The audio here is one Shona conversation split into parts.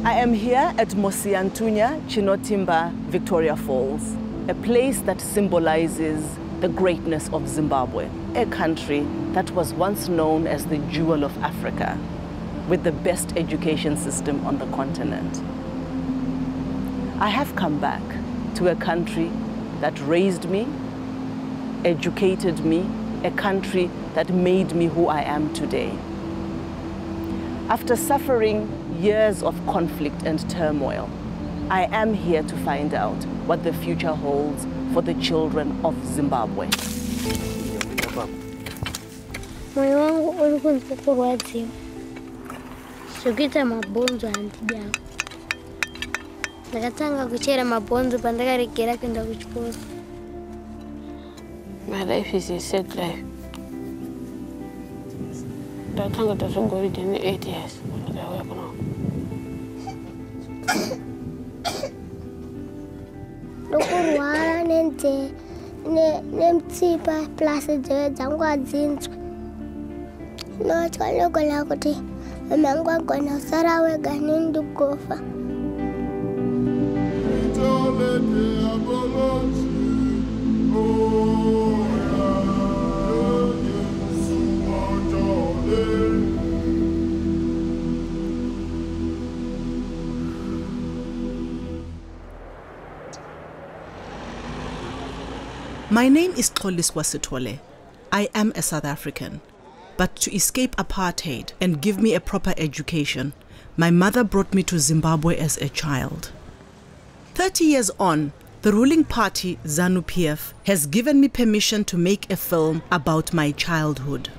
I am here at Mosiantunya Chinotimba Victoria Falls, a place that symbolizes the greatness of Zimbabwe, a country that was once known as the jewel of Africa, with the best education system on the continent. I have come back to a country that raised me, educated me, a country that made me who I am today. After suffering years of conflict and turmoil, I am here to find out what the future holds for the children of Zimbabwe. My life is a sad life. I think it doesn't go within 8 years. My name is Xoliswa Sithole. I am a South African. But to escape apartheid and give me a proper education, my mother brought me to Zimbabwe as a child. 30 years on, the ruling party, ZANU-PF, has given me permission to make a film about my childhood.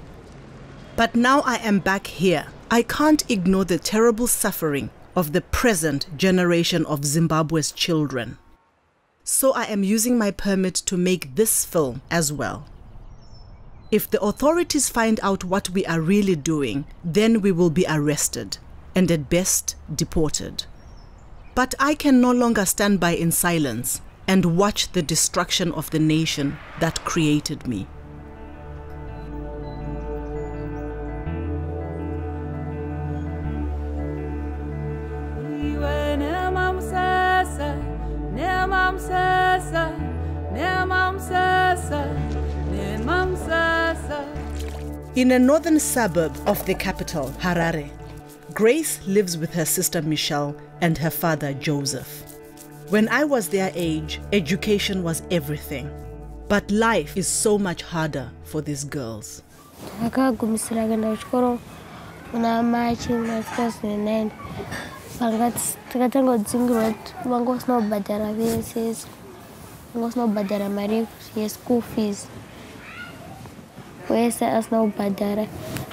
But now I am back here. I can't ignore the terrible suffering of the present generation of Zimbabwe's children. So I am using my permit to make this film as well. If the authorities find out what we are really doing, then we will be arrested and at best deported. But I can no longer stand by in silence and watch the destruction of the nation that created me. In a northern suburb of the capital, Harare, Grace lives with her sister Michelle and her father Joseph. When I was their age, education was everything. But life is so much harder for these girls. School fees. Wese asina ubhadhara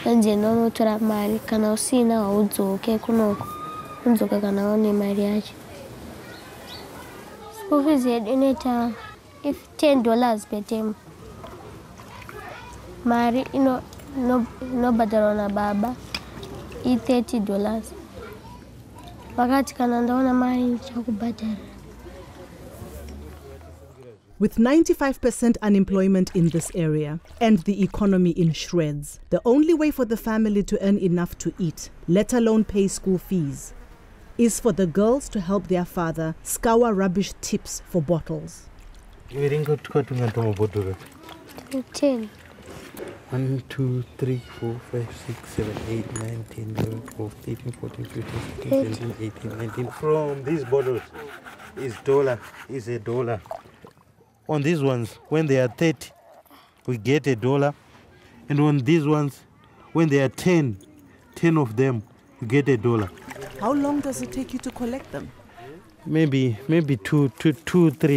anje nonotora mari kana usina haudzoke kunoko unzoka kana waone mari yacho. School fees yedu inoita if $10 per term. Mari inobhadharwa nababa $30. Vakati kana ndaona mari ndichakubhadhara. With 95% unemployment in this area and the economy in shreds, the only way for the family to earn enough to eat, let alone pay school fees, is for the girls to help their father scour rubbish tips for bottles. 10. 1, 2, 3, 4, 5, 6, 7, 8, 9, 10, 11, 12, 13, 14, 15, 16, 17, 18, 19. From these bottles is a dollar. On these ones, when they are 30, we get $1. And on these ones, when they are 10 of them, you get $1. How long does it take you to collect them? Maybe 3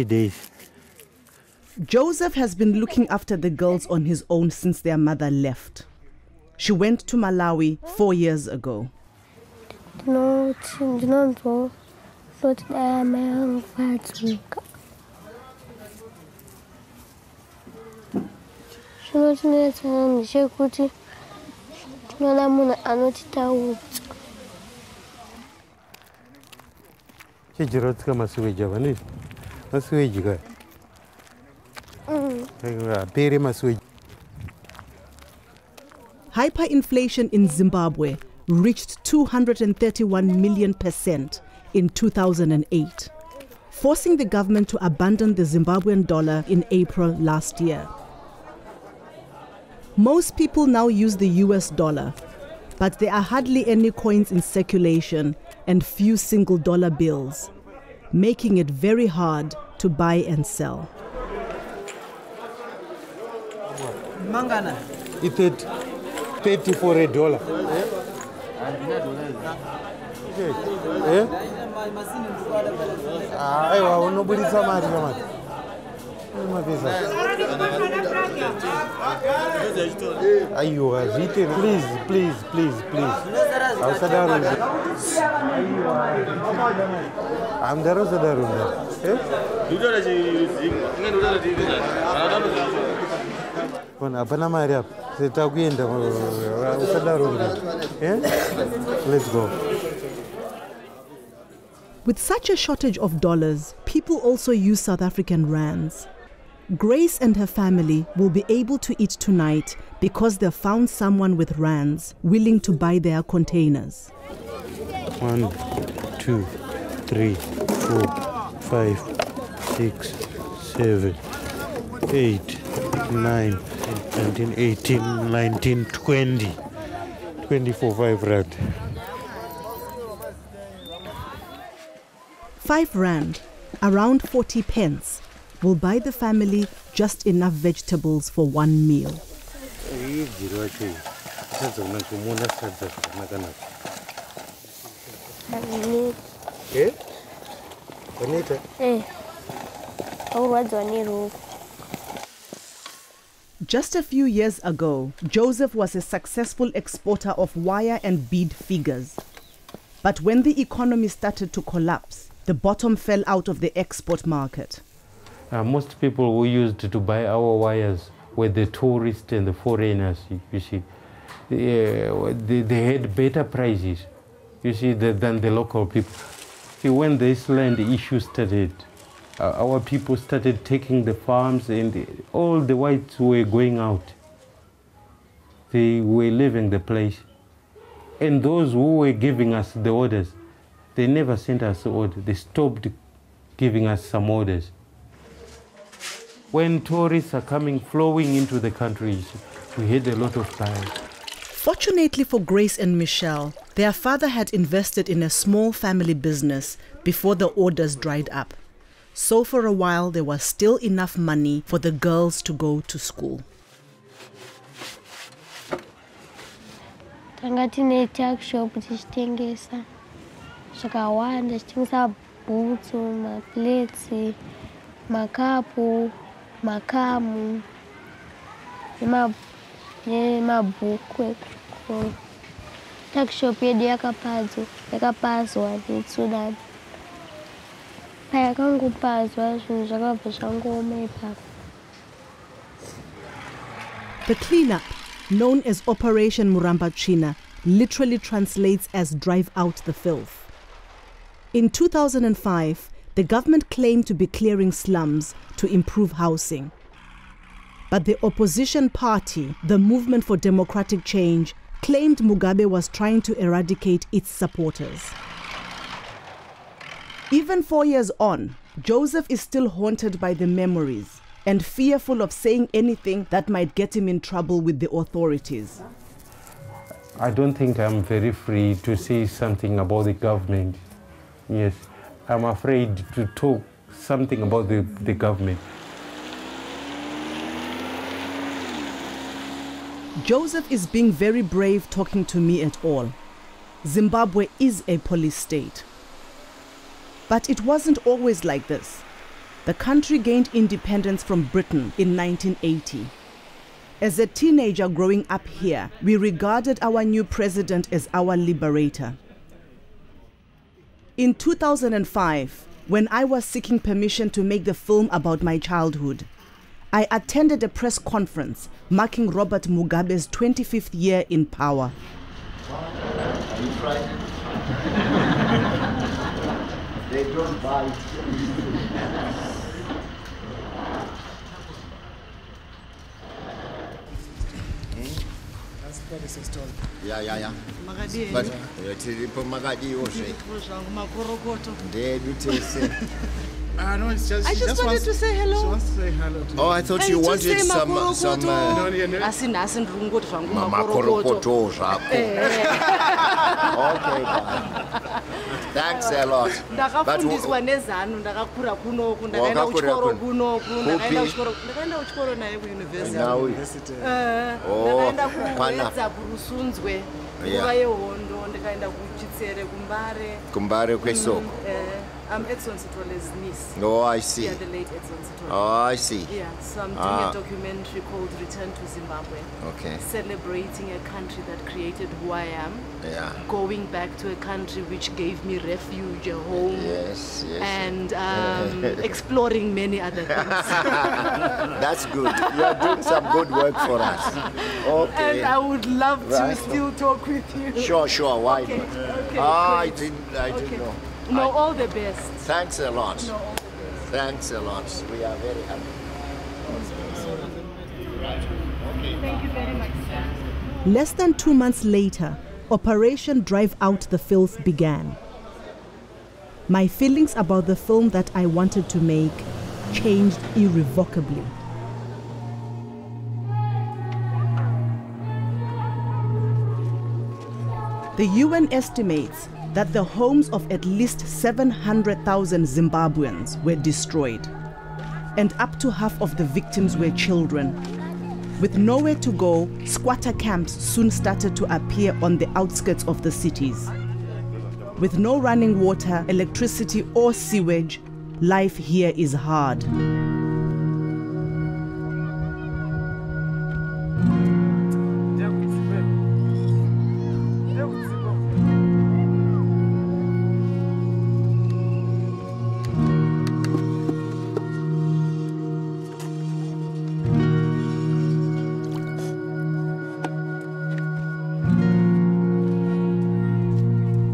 days. Joseph has been looking after the girls on his own since their mother left. She went to Malawi 4 years ago. Hyperinflation in Zimbabwe reached 231 million% in 2008, forcing the government to abandon the Zimbabwean dollar in April last year. Most people now use the US dollar, but there are hardly any coins in circulation and few single dollar bills, making it very hard to buy and sell. Mangana. It's 30 for $1. Please. I'm Let's go. With such a shortage of dollars, people also use South African rands. Grace and her family will be able to eat tonight because they've found someone with rands willing to buy their containers. 1, 2, 3, 4, 5, 6, 7, 8, 9, 19, 18, 19, 20. 24, 5 rand. 5 rand, around 40 pence, will buy the family just enough vegetables for one meal. Just a few years ago, Joseph was a successful exporter of wire and bead figures. But when the economy started to collapse, the bottom fell out of the export market. Most people who used to buy our wires were the tourists and the foreigners, you see. They had better prices, you see, than the local people. See, when this land issue started, our people started taking the farms and all the whites were going out. They were leaving the place. And those who were giving us the orders, they never sent us orders. They stopped giving us some orders. When tourists are flowing into the countries, we had a lot of time. Fortunately for Grace and Michelle, their father had invested in a small family business before the orders dried up. So for a while, there was still enough money for the girls to go to school. Tangatine tuck shop tichitengesa zvakawanda, tichitengesa bhutsu, mapleti, makapu, makamu nemabhuku. Tuck shop yedu yakapazwa netsunami. Payakangopazwa zvinhu zvakabva zvangooma ipapo. The cleanup, known as Operation Murambachina, literally translates as drive out the filth. In 2005, the government claimed to be clearing slums to improve housing. But the opposition party, the Movement for Democratic Change, claimed Mugabe was trying to eradicate its supporters. Even 4 years on, Joseph is still haunted by the memories and fearful of saying anything that might get him in trouble with the authorities. I don't think I'm very free to say something about the government. Yes, I'm afraid to talk something about the government. Joseph is being very brave talking to me at all. Zimbabwe is a police state. But it wasn't always like this. The country gained independence from Britain in 1980. As a teenager growing up here, we regarded our new president as our liberator. In 2005, when I was seeking permission to make the film about my childhood, I attended a press conference marking Robert Mugabe's 25th year in power. Are you frightened? They don't bite. That is a story. Yeah. Magadi. But tiripo Magadi Oshe. No, it's just. I just wanted to say hello. She wants to say hello to Oh, I thought you wanted some. Asin rungu tvangu Makorokoto zvako. Okay, bye. Thanks a lot. Ndakafundiswa nezano ndakakura kunoku ndakaenda kuchikoro kunoku ndakaenda kuchikoro naye kuuniversity. Ndakaenda kuedza kurusunzwe nguva yehondo ndikaenda kuchitsere kumbare kwesoko. I'm Edson Sitwale's niece. Oh, I see. Yeah, the late Edson Sitwale. Oh, I see. Yeah, so I'm doing a documentary called Return to Zimbabwe. Okay. Celebrating a country that created who I am. Yeah. Going back to a country which gave me refuge, a home. Yes. And exploring many other things. That's good. You are doing some good work for us. Okay. And I would love to still talk with you. Sure. Why not? Okay, I didn't know. No, all the best. Thanks a lot. No, all the best. Thanks a lot. We are very happy. Thank you very much, sir. Less than 2 months later, Operation Drive Out the Filth began. My feelings about the film that I wanted to make changed irrevocably. The UN estimates that the homes of at least 700,000 Zimbabweans were destroyed, and up to half of the victims were children. With nowhere to go, squatter camps soon started to appear on the outskirts of the cities. With no running water, electricity, or sewage, life here is hard.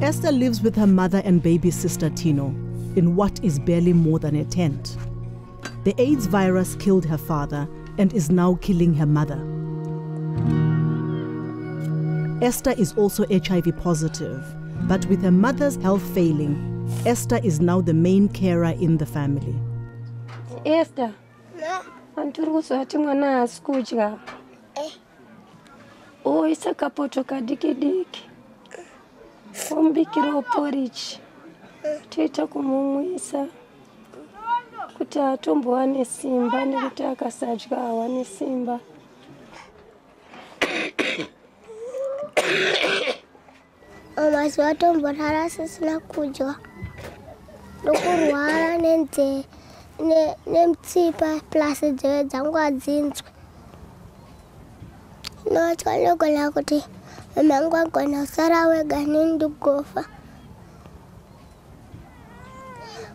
Esther lives with her mother and baby sister Tino in what is barely more than a tent. The AIDS virus killed her father and is now killing her mother. Esther is also HIV positive, but with her mother's health failing, Esther is now the main carer in the family. Esther, anturuzati mwana asikudya. Oisa kapoto kadiki-diki. Ombikira porridge. Toita kumumwisa. Kuti atombowane simba nekuti akasadya awane simba. Mazuva atomborara asisina kudya. Ndokurwara nemutsipa plus nzeve dzangu adzinzwe. Ndinotya ndogona kuti mama angu agona kusara wega neni ndikufa.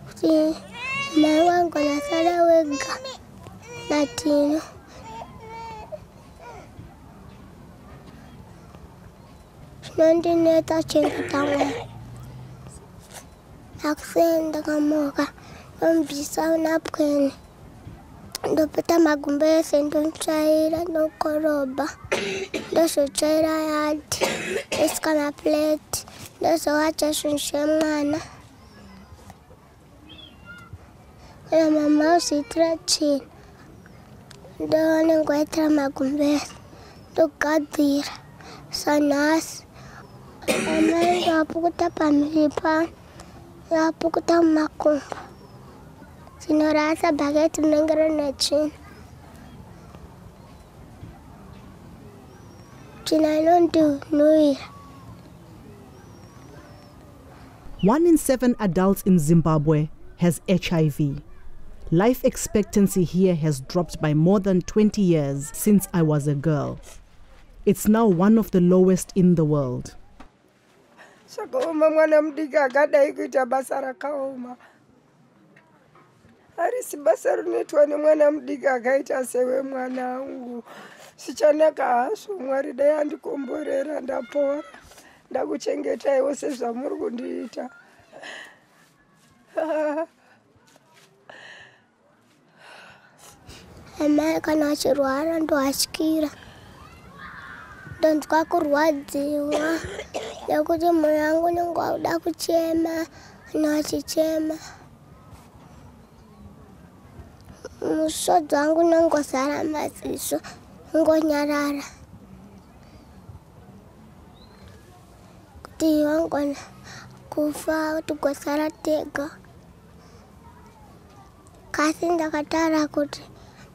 Kuti mama angu agona kusara wega naTino. Nondineta chengeta mwana. Nakusenda kamoka. Ndombisa napkweni. Ndopeta magumbese ndontsvaira ndokoroba. Ndozotsvaira yadi. Ndosika maplate. Ndozowacha zvinhu zvemwana. Kana mama uziitira tsvina. Ndonengoitira magumbese. Ndogadzira. Sanhasi. Amai ndapukuta pamhiri pano. Ndapukuta mumakumbo. Zinorasa bhaketi rinenge rine tsvina. Tsvina inondinhuhwira. 1 in 7 adults in Zimbabwe has HIV. Life expectancy here has dropped by more than 20 years since I was a girl. It's now one of the lowest in the world. Sakaoma mwana mudiki akadai kuita basa rakaoma. Harisi basa rinoitwa nemwana mudiki akaita sewe mwana wangu. Sichanaka hazvo, Mwari dai andikomborera ndapora. Ndakuchengetaiwo sezvamuri kundiita. Amai kana achirwara ndoatyira. ndatonzwa kurwadziwa nekuti moyo wangu unenge wauda kuchema nochichema musodzi wangu unongozara maziso ngonyarara kuti wangona kufa tigosara tega kasi ndakatara kuti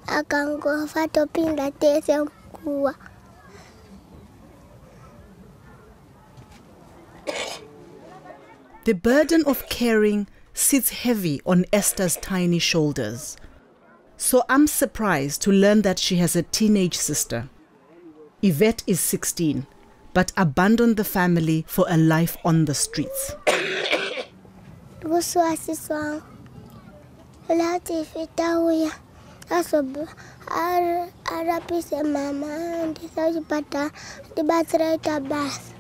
akangofa topinda tese mkuwa. The burden of caring sits heavy on Esther's tiny shoulders. So I'm surprised to learn that she has a teenage sister. Yvette is 16, but abandoned the family for a life on the streets. Arapise mama ndisachipata ndibatsiraita basi.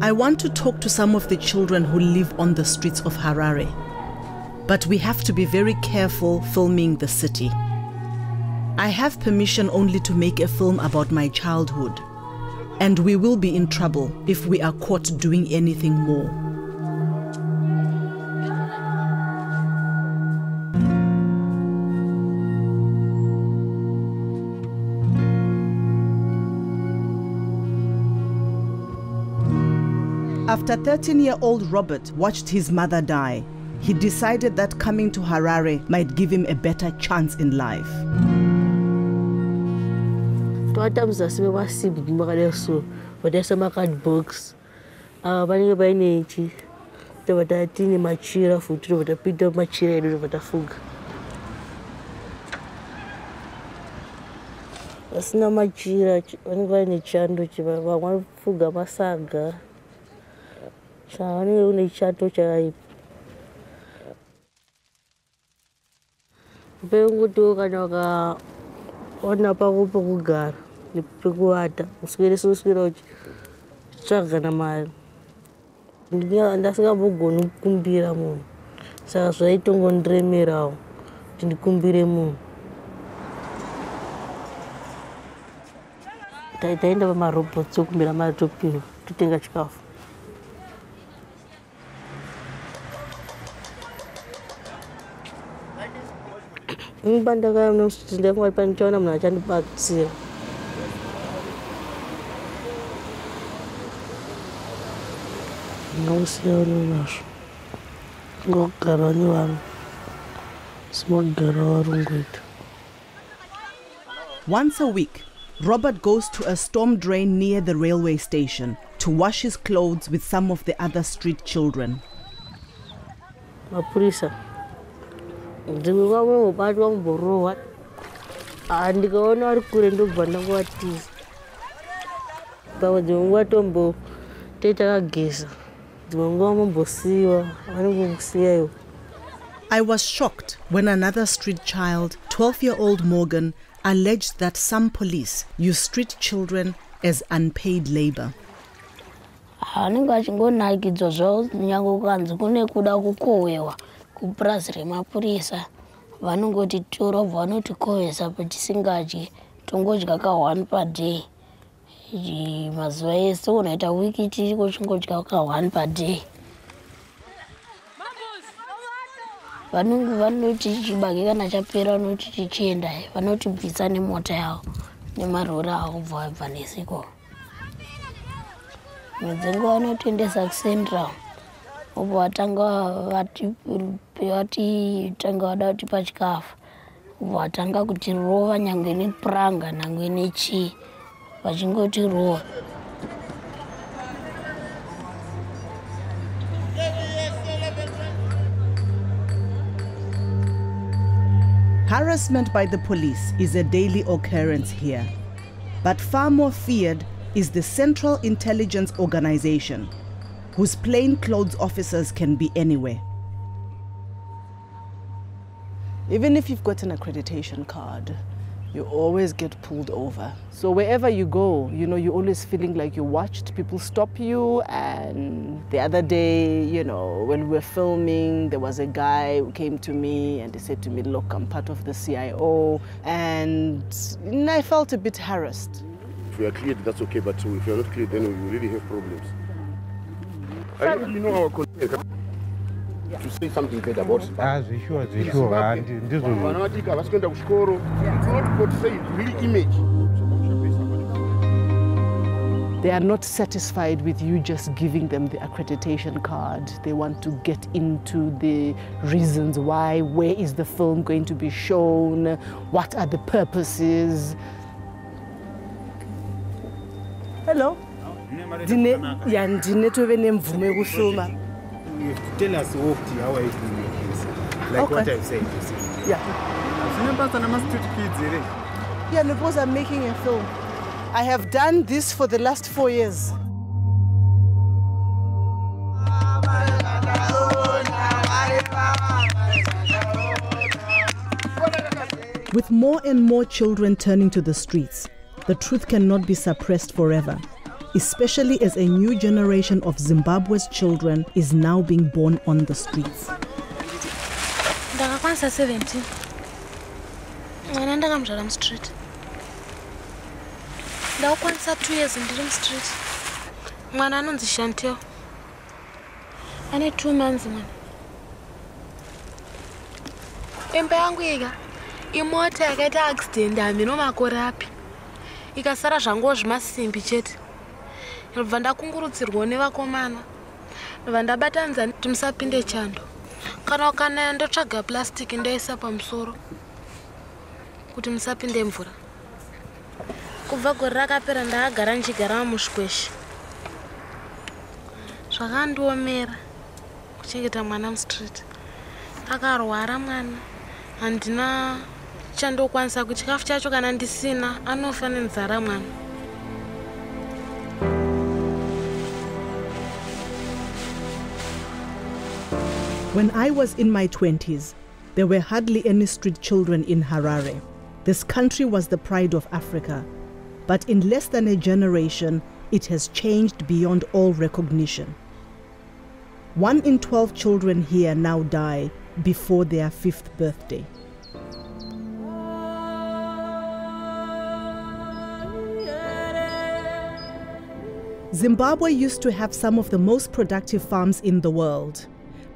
I want to talk to some of the children who live on the streets of Harare, but we have to be very careful filming the city. I have permission only to make a film about my childhood, and we will be in trouble if we are caught doing anything more. After 13-year-old Robert watched his mother die, he decided that coming to Harare might give him a better chance in life. Books. Once a week, Robert goes to a storm drain near the railway station to wash his clothes with some of the other street children. I was shocked when another street child, 12-year-old Morgan, alleged that some police use street children as unpaid labor. One per day. One per day. Vanongo vanoti chibage kana chapera vanoti chichienda vanoti bvisa nemota yavo nemarori avo kubva vabva nesiko. Mudzengo vanotoendesa kucentral obva vatanga vatanga vada kutipa chikafu obva vatanga kutirova nyangwe nepuranga nyangwe nechii vachingotirova. Harassment by the police is a daily occurrence here, but far more feared is the Central Intelligence Organization, whose plainclothes officers can be anywhere. Even if you've got an accreditation card, you always get pulled over. So wherever you go, you know, you're always feeling like you're watched. People stop you. And the other day, you know, when we were filming, there was a guy who came to me and he said to me, look, I'm part of the CIO. And I felt a bit harassed. If we are cleared, that's okay, but if you're not cleared, then we really have problems. I really know our contact. To say something bad about Zimbabwe. Sure. It's not good to say really image. They are not satisfied with you just giving them the accreditation card. They want to get into the reasons why, where is the film going to be shown, what are the purposes. Hello? You have to tell us how are you doing this? Like okay. What I've said. Yeah. Yeah, because I'm making a film. I have done this for the last 4 years. With more and more children turning to the streets, the truth cannot be suppressed forever, especially as a new generation of Zimbabwe's children is now being born on the streets. I'm 17. I'm street. I'm 2 years in the street. I'm on the shanty. I need 2 months. Imota yakaita accident amino makore api ikasara zvangu zvimasimbi chete ndobva ndakungurudzirwa nevakomana ndobva ndabatanidza kuti musapinde chando kana ndotsvaga plastic ndoisa pamusoro kuti musapinde mvura kubva gore rakapera ndagara nchigara mushkweshi zvakandiomera kuchengeta mwana mustreet akarwara mwana handina chandokwanisa kuti chikafu chacho kana ndisina anofa nenzara mwana. When I was in my 20s, there were hardly any street children in Harare. This country was the pride of Africa. But in less than a generation, it has changed beyond all recognition. 1 in 12 children here now die before their 5th birthday. Zimbabwe used to have some of the most productive farms in the world,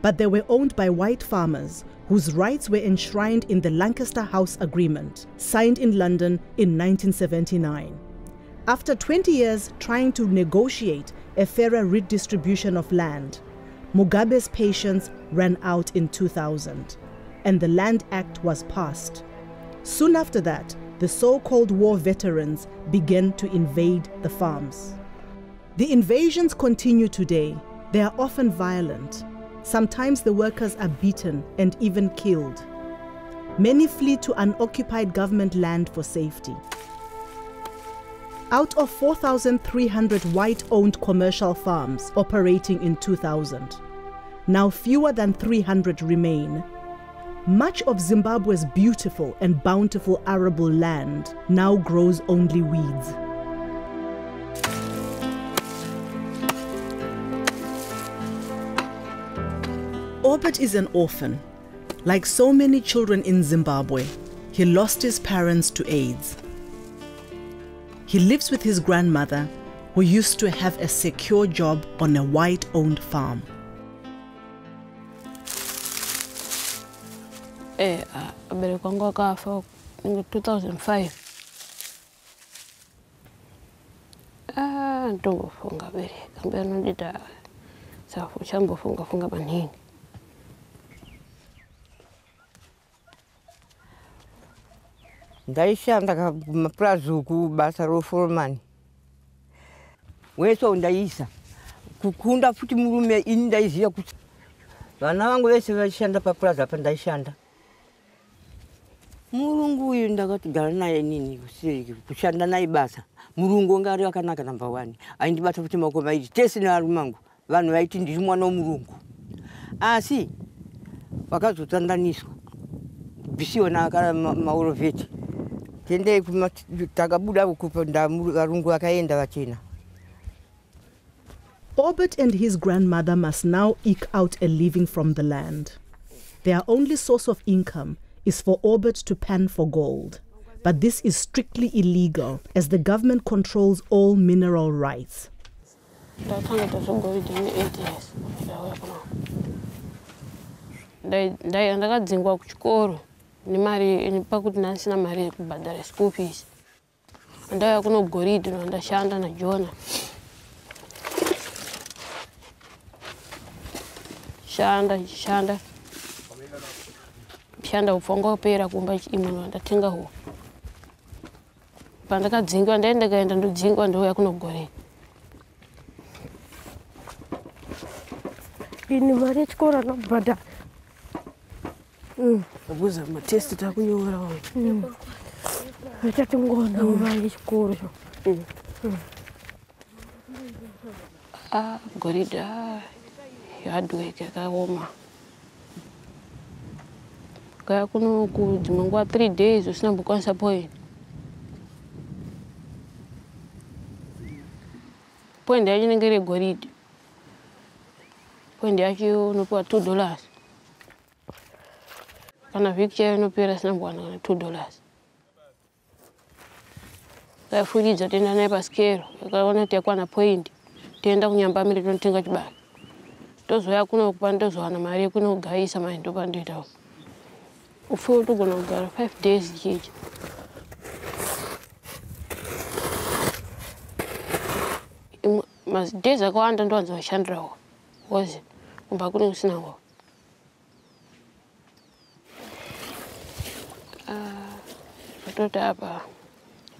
but they were owned by white farmers whose rights were enshrined in the Lancaster House Agreement, signed in London in 1979. After 20 years trying to negotiate a fairer redistribution of land, Mugabe's patience ran out in 2000, and the Land Act was passed. Soon after that, the so-called war veterans began to invade the farms. The invasions continue today. They are often violent. Sometimes the workers are beaten and even killed. Many flee to unoccupied government land for safety. Out of 4,300 white-owned commercial farms operating in 2000, now fewer than 300 remain. Much of Zimbabwe's beautiful and bountiful arable land now grows only weeds. Orbit is an orphan. Like so many children in Zimbabwe, he lost his parents to AIDS. He lives with his grandmother, who used to have a secure job on a white-owned farm. Aberekwanga kafa in 2005. Ndofunga bereka mbeno ndida safu chambofunga maningi. Ndaishanda kumapurazuku basa roforomani. Weso ndaisa kukunda futi murume ini ndaiziva kuti vana vangu vese vaishanda papurazi apa ndaishanda. Murungu uyu ndakatogara naye nini kushanda naye basa. Murungu ngari akanaka number 1. Aindibata futi maoko mairi tese nevarume vangu vanhu vaiti ndiri mwana womurungu. Asi vakazotsandaniswa kubvisiwa maorovheti Tende takabuda kupanda varungu vakaenda vachena. Orbit and his grandmother must now eke out a living from the land. Their only source of income is for Orbit to pan for gold. But this is strictly illegal as the government controls all mineral rights. Ndakadzingwa kuchikoro nemari pakuti ndasina mari yekubhadhara school fees. Ndauya kuno goridhe ndashanda naJona. Shanda kufonga kupera kumba imwe ndatenga ho. Pandakadzingwa ndakaenda ndodzingwa ndouya kuno goridhe. Ini mari yechikoro nobhadhara. Kubuza matest takunyora wa. Achatingona mari yechikoro. Goridhe hardwork yakaoma. Kaya kuno dzimwe nguva 3 days usina mbokwanisa point. Point yacho inenge iri goridhe. Point yacho unopiwa $2. Kana vhiki chayo inopera sina mbwana $2. Kafuridza tenda naye pasikero. Akaona kuti yakwana point. Tenda kunyambamira tonotenga chibage. Tozoya kuno kupa ndozowana mari yekunogaisa maindo pandoita. Ufuna togona kugara 5 days chichi. Days akawanda ndowanza kushandirawo. Wozi kumba kune kusinawo. Patoti apa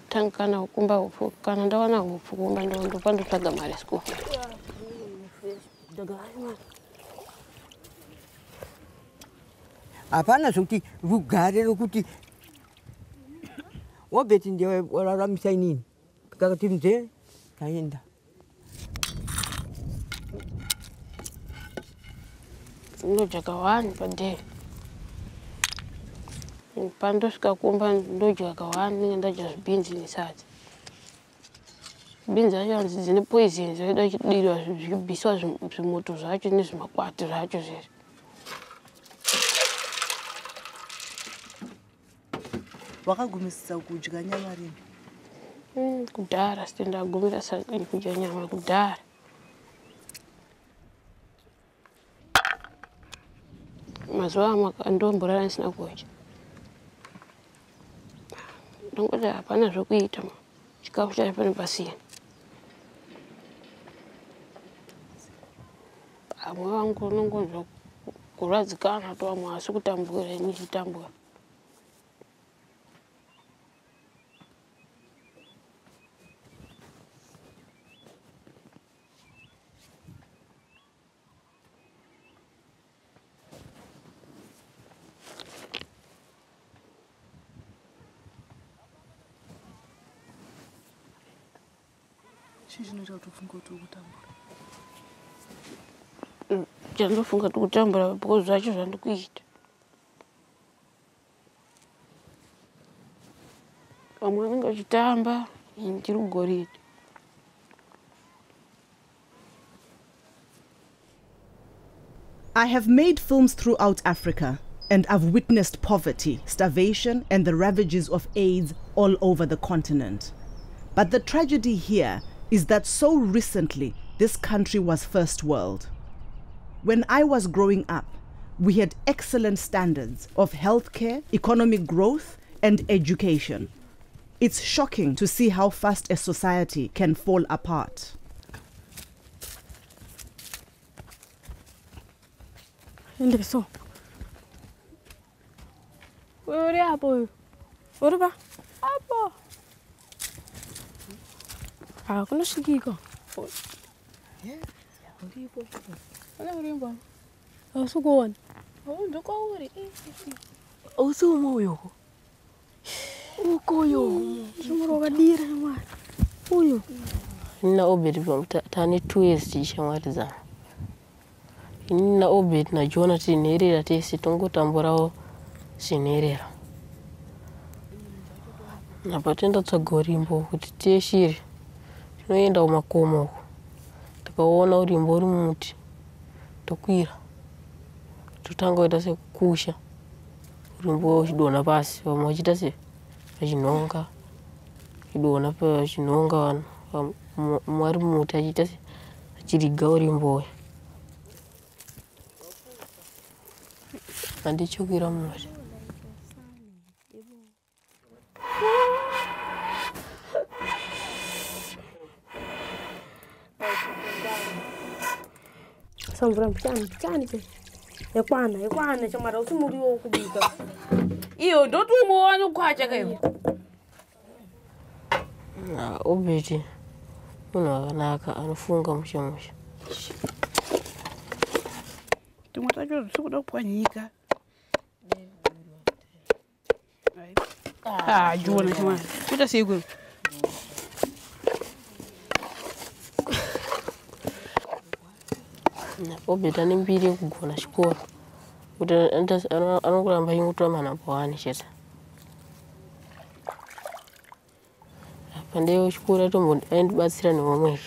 tankana ukumba ufu kana ndawana ufu kumba ndo ndotsvaga mari school. Hapana zvokuti rugare rokuti wabeti ndiye wararamisa inini kakati mzee kaenda ndodya 1 per day. Pandosvika kumba ndodya 1 ndadya zvibhinzi nesadza. Beans zacho dzine poison zvoda kudirwa zvibiswa zvimoto zvacho nezvimakwati zvacho zvese. Wakagumisisa kudya nyama rini? Kudhara sitendagumira kudya nyama kudhara. Mazuva amwe ndomborara ndisina kudya. Ndongoti hapana zvokuita chikafu chacho pane pasina. Amwe vangu nongonzwa kuradzikana to amwe asi kutambura nichitambura. Chandofunga kutambura because zvacho zvandikuita. Vamwe vanenge vachitamba ndiri kugoridhe. I have made films throughout Africa and I've witnessed poverty, starvation and the ravages of AIDS all over the continent. But the tragedy here is that so recently this country was first world. When I was growing up, we had excellent standards of healthcare, economic growth, and education. It's shocking to see how fast a society can fall apart. Endeso. Uri hapo. Uri ba? Hapo. Kuna shikiko. Urimbo. Ausugona. Ndoko uri. Ausuma uyo. Ukoyo. Chimuroga dira mwana. Uyo. Nina obedi tani 2 years chishamwariza. Nina obedi na Jona tinerera tesi tongotamburawo sinerera. Napatenda tsagorimbo kuti tiyeshiri. Tinoenda kumakomo. Takaona urimbo uri mumuti. Tokwira. Totanga kuita sekusha. Urimbo uchidonha pasi. Vamwe vachiita sechinonga. Chidonha pachinonga vanhu. Mwari mumuti achiita achiriga urimbo. Handichokwira mumuti. Samvura mpichani pe. Yakwana chamara usimuriwo kubika. Iyo ndo tumuwana kwacha kayo. Obeti. Unakanaka anofunga mushamusha. Tumatacho sikuda kupwanyika. Jona chama. Kuita siku. Obeta nembiri kugona chikoro. Kuti anokuramba ingotora manhambo wani chete. Pandeyo chikoro atombobatsira nevamwe.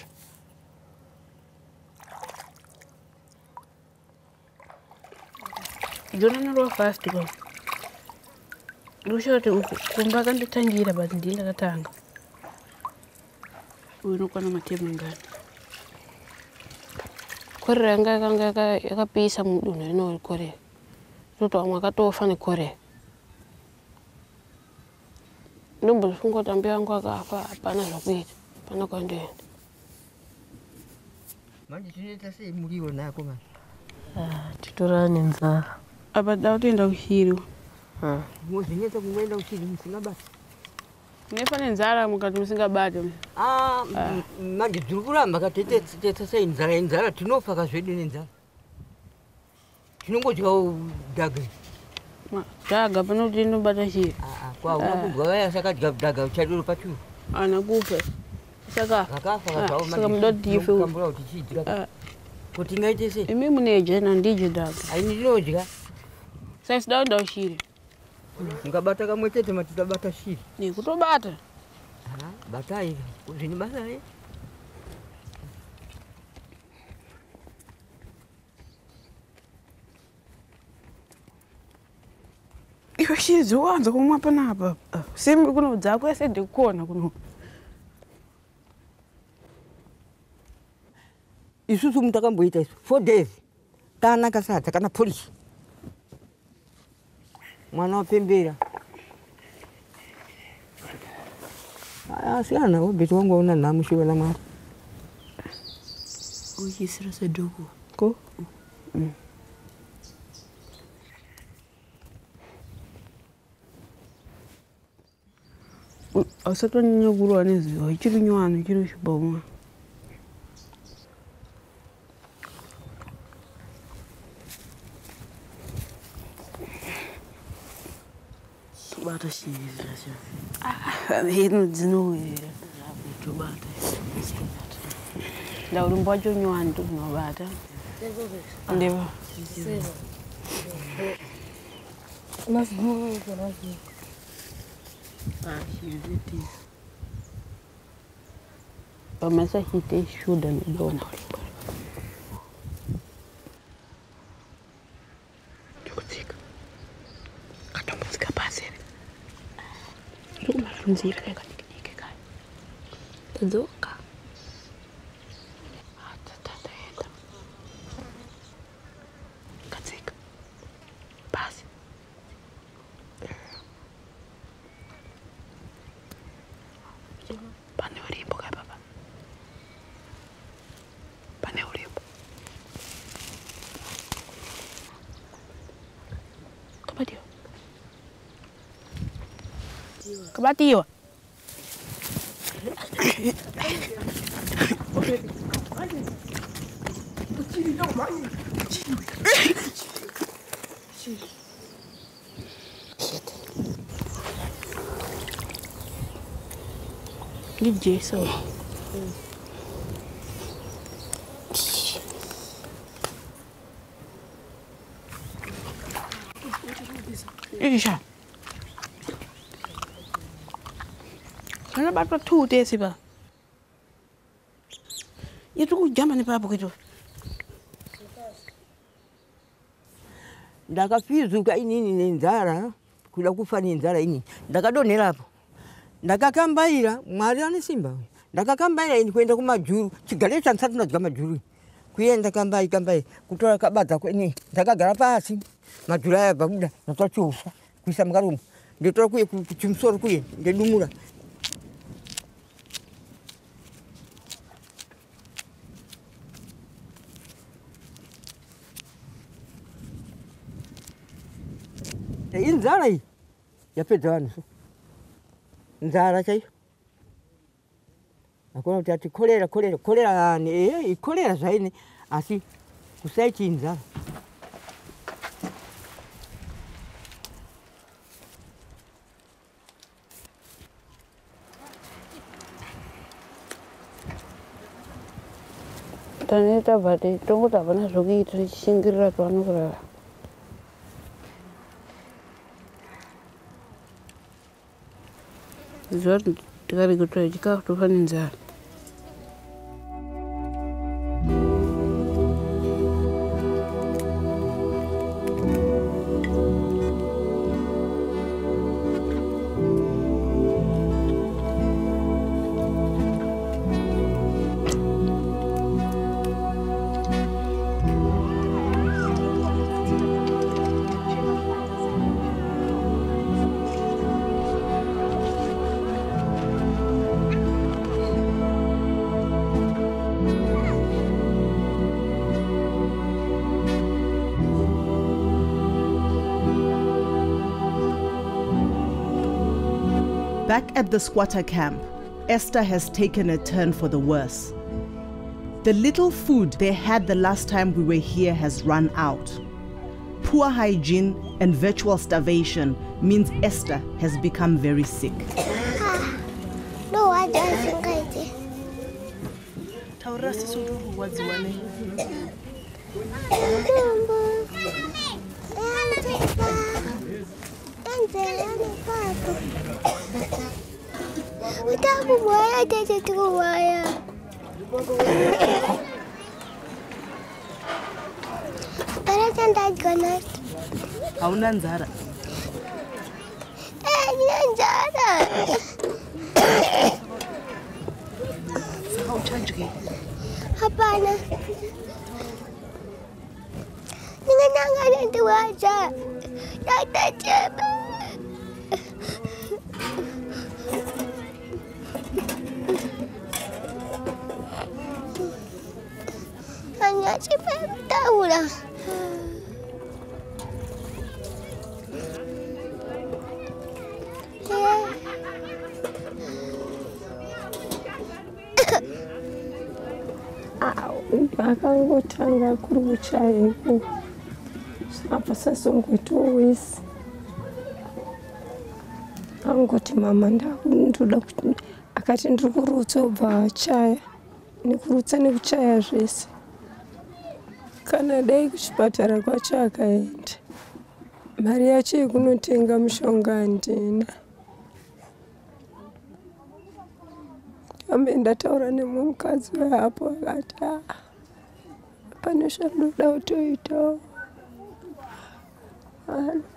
Jona naro fast go. Rushote kumba kanditangira bati ndinda katanga. Uno kwana matema ngani. Korera yanga yakapisa mudunhu rino korera. Toto amwe akatofa nekorera. Ndombofunga kuti ambi vangu akafa hapana zvakuita. Hapana kwandoenda. Manje tinoita sei muriwo nako manje? Titora nenzara. Apa dautoenda kushiri. Muzvinetsa kungoenda kushiri musingabati. Nefa nenzara mukati musingabati. Manje tiri kuramba katetsa sei nzara tinofa kazvedu nenzara. Tinongodya dhaga. Dhaga panoti inobata shiri. Kwauna kudya vaya sakadya dhaga uchadiro pachu. Ana kufa. Saka Saka mudoti ife. Kambura utichidya. Kuti ngaite sei? Imi muneje na ndije dhaga. Aini ndinodya. Sasa dauda ushiri. Ngabata kamwe tete matidabata shiri. Ni kutobata. Batai zvini basa re. Iwe shiri zvowanza kumwa panapa. Sembe kuno dzako ese ndikona kuno. Isusu mutakamboita isu 4 days. Kana kasata kana polisi. Mwana wapembera. Asiana obeti wangu auna namushiwa la mwari. Uchisira sedoko. Ko? Asato nyoguru anezi, chiri nywana, chiri shibomwa. Bata shiri zvirasha. Hino dzinowira. Tobata. Ndauri mbacho nywana tunobata. Ndeva. Shiri Pamasa hite shuda midona. Tukutsika. Katombotsika pasi. Nzira kaya kanike kaya. Tadzoka. Tataenda. Katsika. Pasi. Pane urimbo kaya baba. Pane urimbo. Kabatiwa. Kabatiwa. DJ so. Isha. Hanabatwa 2 days ba. Yetu kujamba ni papo kitu. Ndakafizuka inini nenzara kuda kufa nenzara ini ndakadonera hapo ndakakambaira mwari ane simba ndakakambaira ini kuenda kumajuru chigale chansatu ndadya majuru kuenda kambai kutora kabadza kweni ndakagara pasi majuru aya babuda natochufa kuisa mukarumu ndotora kuye kuchimsoro kuye ndedumura inzara hii yapedza vanhu so nzara chaiyo akona kuti ati kolera ikolera zvaine asi kusaiti inzara taneta bade tongoda bana zvokuita tichishingirira pavanokurara zuva tikarege kutora chikafu tofa nenzara. Back at the squatter camp, Esther has taken a turn for the worse. The little food they had the last time we were here has run out. Poor hygiene and virtual starvation means Esther has become very sick. No, I don't think I did. Hauna nzara. Hapana. Ninganangana tuwaja. Tatacheba. Hanya sipetaula. Akangotanga kuri kuchayeko apa sasongoitowesi angoti mama ndoda kuti akati ndiri kurutsa obva achaya nekurutsa nekuchaya zvese kana dai kuchipatara kwacho akaenda mari yacho yekunotenga mushonga handina ambe ndataura nemukadzi weapo akati pane zvadoda kutoita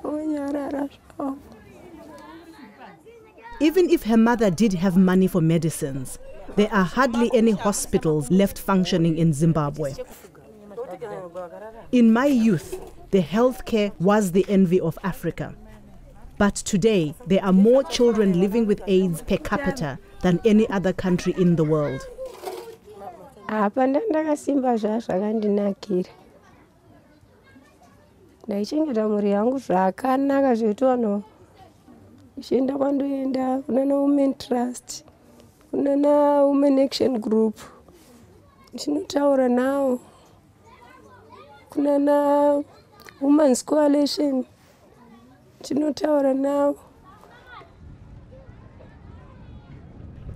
anyarara zvawo. Even if her mother did have money for medicines, there are hardly any hospitals left functioning in Zimbabwe. In my youth, the healthcare was the envy of Africa. But today, there are more children living with AIDS per capita than any other country in the world. Apa ndakasimba zvazvakandinakira. Ndaichengeta mhuri yangu zvakanaka zvekuti vanhu ichienda kwandoenda kuna Women Trust, kuna Women Action Group. Ndinotaura nawo. Kuna Women's Coalition. Ndinotaura nawo.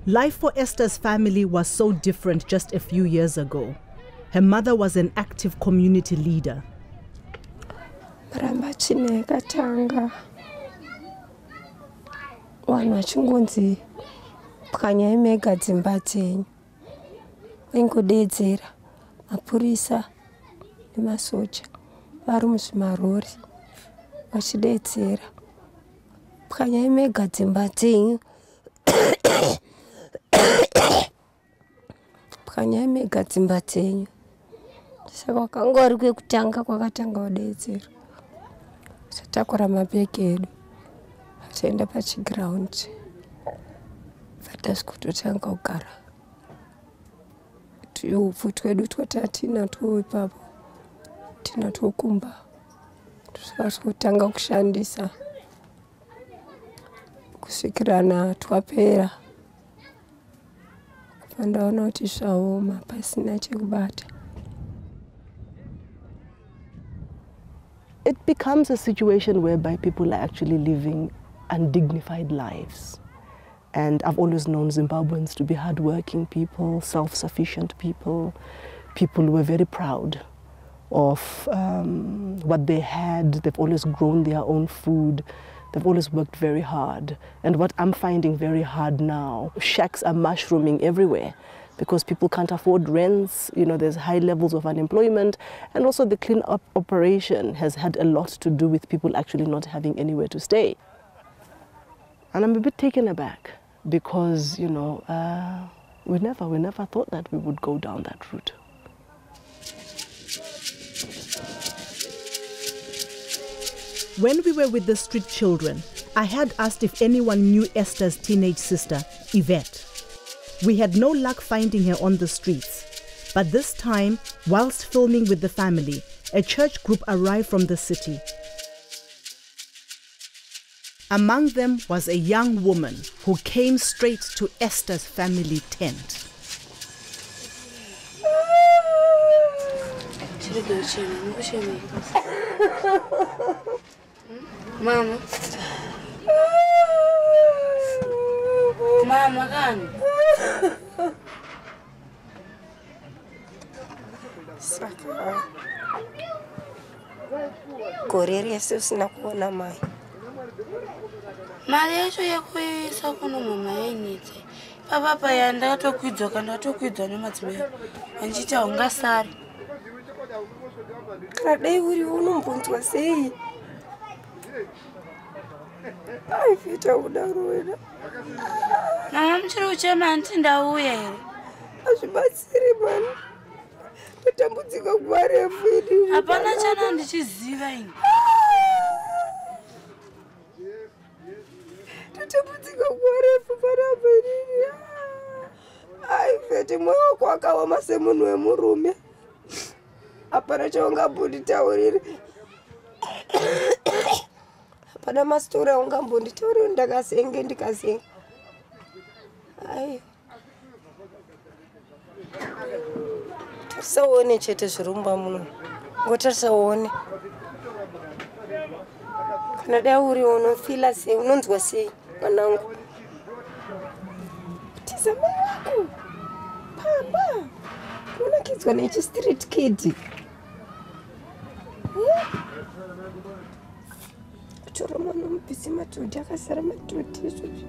Life for Esther's family was so different just a few years ago. Her mother was an active community leader. Ramba chine katanga. Vanhu vachingonzi pwanya mega dzimba dzenyu ingodedzera mapurisa nemasoja vari muzvimarori vachidedzera pwanya mega dzimba dzenyu pwanya mega dzimba dzenyu. Saka wakangori kwekutanga kwakatanga kudedzera tatakura mabhegi edu ataenda pachiground vatasvikutotanga kugara tuupfu twedu twatatinatwo ipapo tinatwo kumba tusvikutanga kushandisa kusvikirana twapera pandaona kuti zvaoma pasina chekubata. It becomes a situation whereby people are actually living undignified lives. And I've always known Zimbabweans to be hardworking people, self-sufficient people, people who are very proud of what they had. They've always grown their own food. They've always worked very hard. And what I'm finding very hard now, shacks are mushrooming everywhere because people can't afford rents, you know, there's high levels of unemployment, and also the clean-up operation has had a lot to do with people actually not having anywhere to stay. And I'm a bit taken aback because, you know, we never thought that we would go down that route. When we were with the street children, I had asked if anyone knew Esther's teenage sister, Yvette. We had no luck finding her on the streets, but this time, whilst filming with the family, a church group arrived from the city. Among them was a young woman who came straight to Esther's family tent. Mama. Mama gani? Saka koreri yesu sina kuona mai. Mari yacho yakuisa kuno mama yainitse. Papa paya ndakatokwidzoka ndatokwidza nemadzimai. Anchita ungasari. Kana dai uri unombunzwa sei? Ai fita udaroera. Mama mchiri uchema anti ndauya here. Azvibatsiri mani. Tatambudzika kuva refu idi. Hapana chana ndichiziva ini. Tatambudzika kuva refu panapa ini. Ai fete mwoyo wako wakaoma semunhu wemurume. Hapana chaungambonditaurira. Hapana masitori aungambonditaurira ndakasenge ndikasenga. Ai. Tarisaone chete zvirumba muno. Ngotarisaone. Kana dai uri unofila sei, unonzwa sei mwanangu? Tizama wako. Papa. Unakidzwa nechi street kid. Kutora mwana mupisi matoti akasara matoti izvozvo.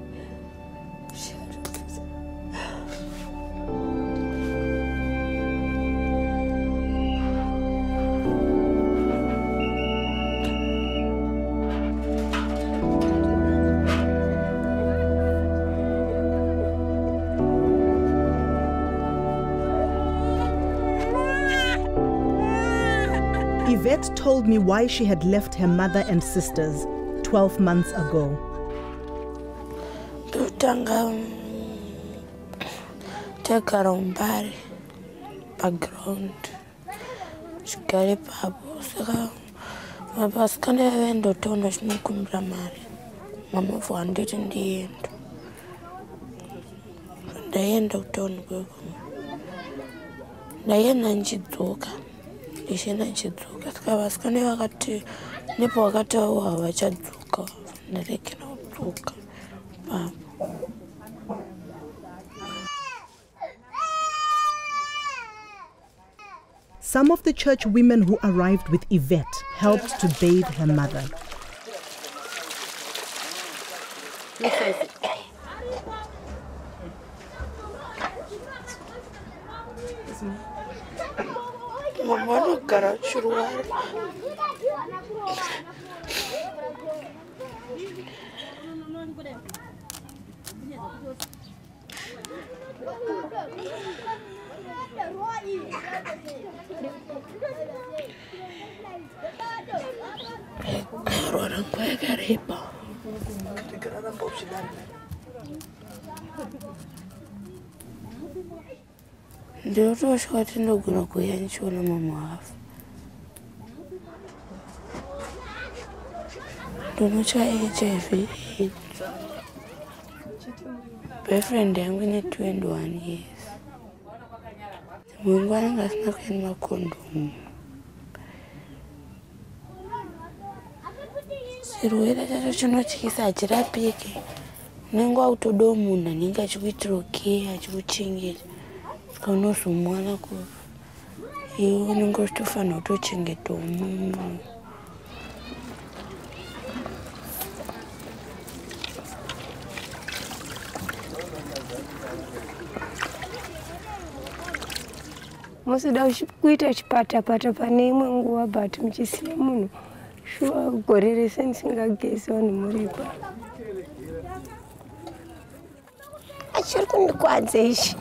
Yvette told me why she had left her mother and sisters 12 months ago. Tutanga takara Mbali background. Chigare papo saka mapasikana vendo tono chinokumbira mari. Mama vanditi ndiendo. Ndaenda kutono kweko. Ndaenda nchidzoka. Ishena nchidzoka. Saka vasikana vakati nepo vakati havachadzoka. Ndarekera kudzoka. Papo. Some of the church women who arrived with Yvette helped to bathe her mother. Mama anogara chirwara. Rora nguva kareba. Ndinotosvika tindogona kuuya ndichiona mama afa. Ndinotya HIV. Boyfriend yangu ine 21 years. Mungu anenge asina kuenda makondomu. Chirwere chacho chinotyisa hachirapike. Unenge wakutodawo munhu anenge achikuitira care, achikuchengeta. Saka unozomwana kufa. Iwe unenge uchitofanira kutochengetawo munhu. Musida kuita chipata-pata pane imwe nguva but muchisiya munhu shuwa gore rese ndisingagezi vanhu muripa. Achiri kundikwadza ichi.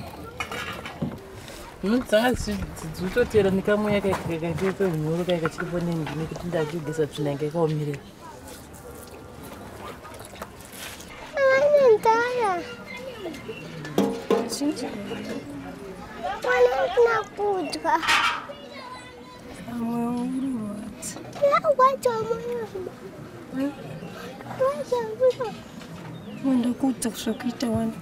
Dzanga dzichitotera nekamoya kaikaite mhuru kaika chiripo nengi nekuti ndachigesa tsvinanga ikaomerera. Ndara. Wana kudya. Moyo ururwadza. Urarwadza moyo. Wanda kuudza kusvikuita wani.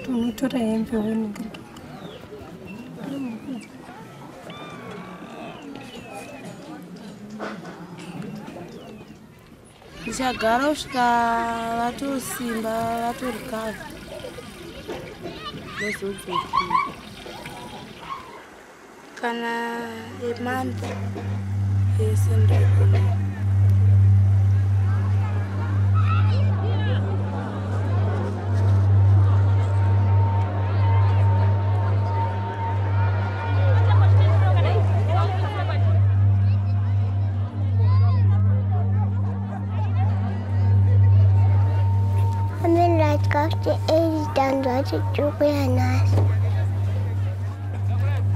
Unotora hembe woningirika. Ndichagara kusvika vatosimba vatorikava. Kana emonth yese ndogona.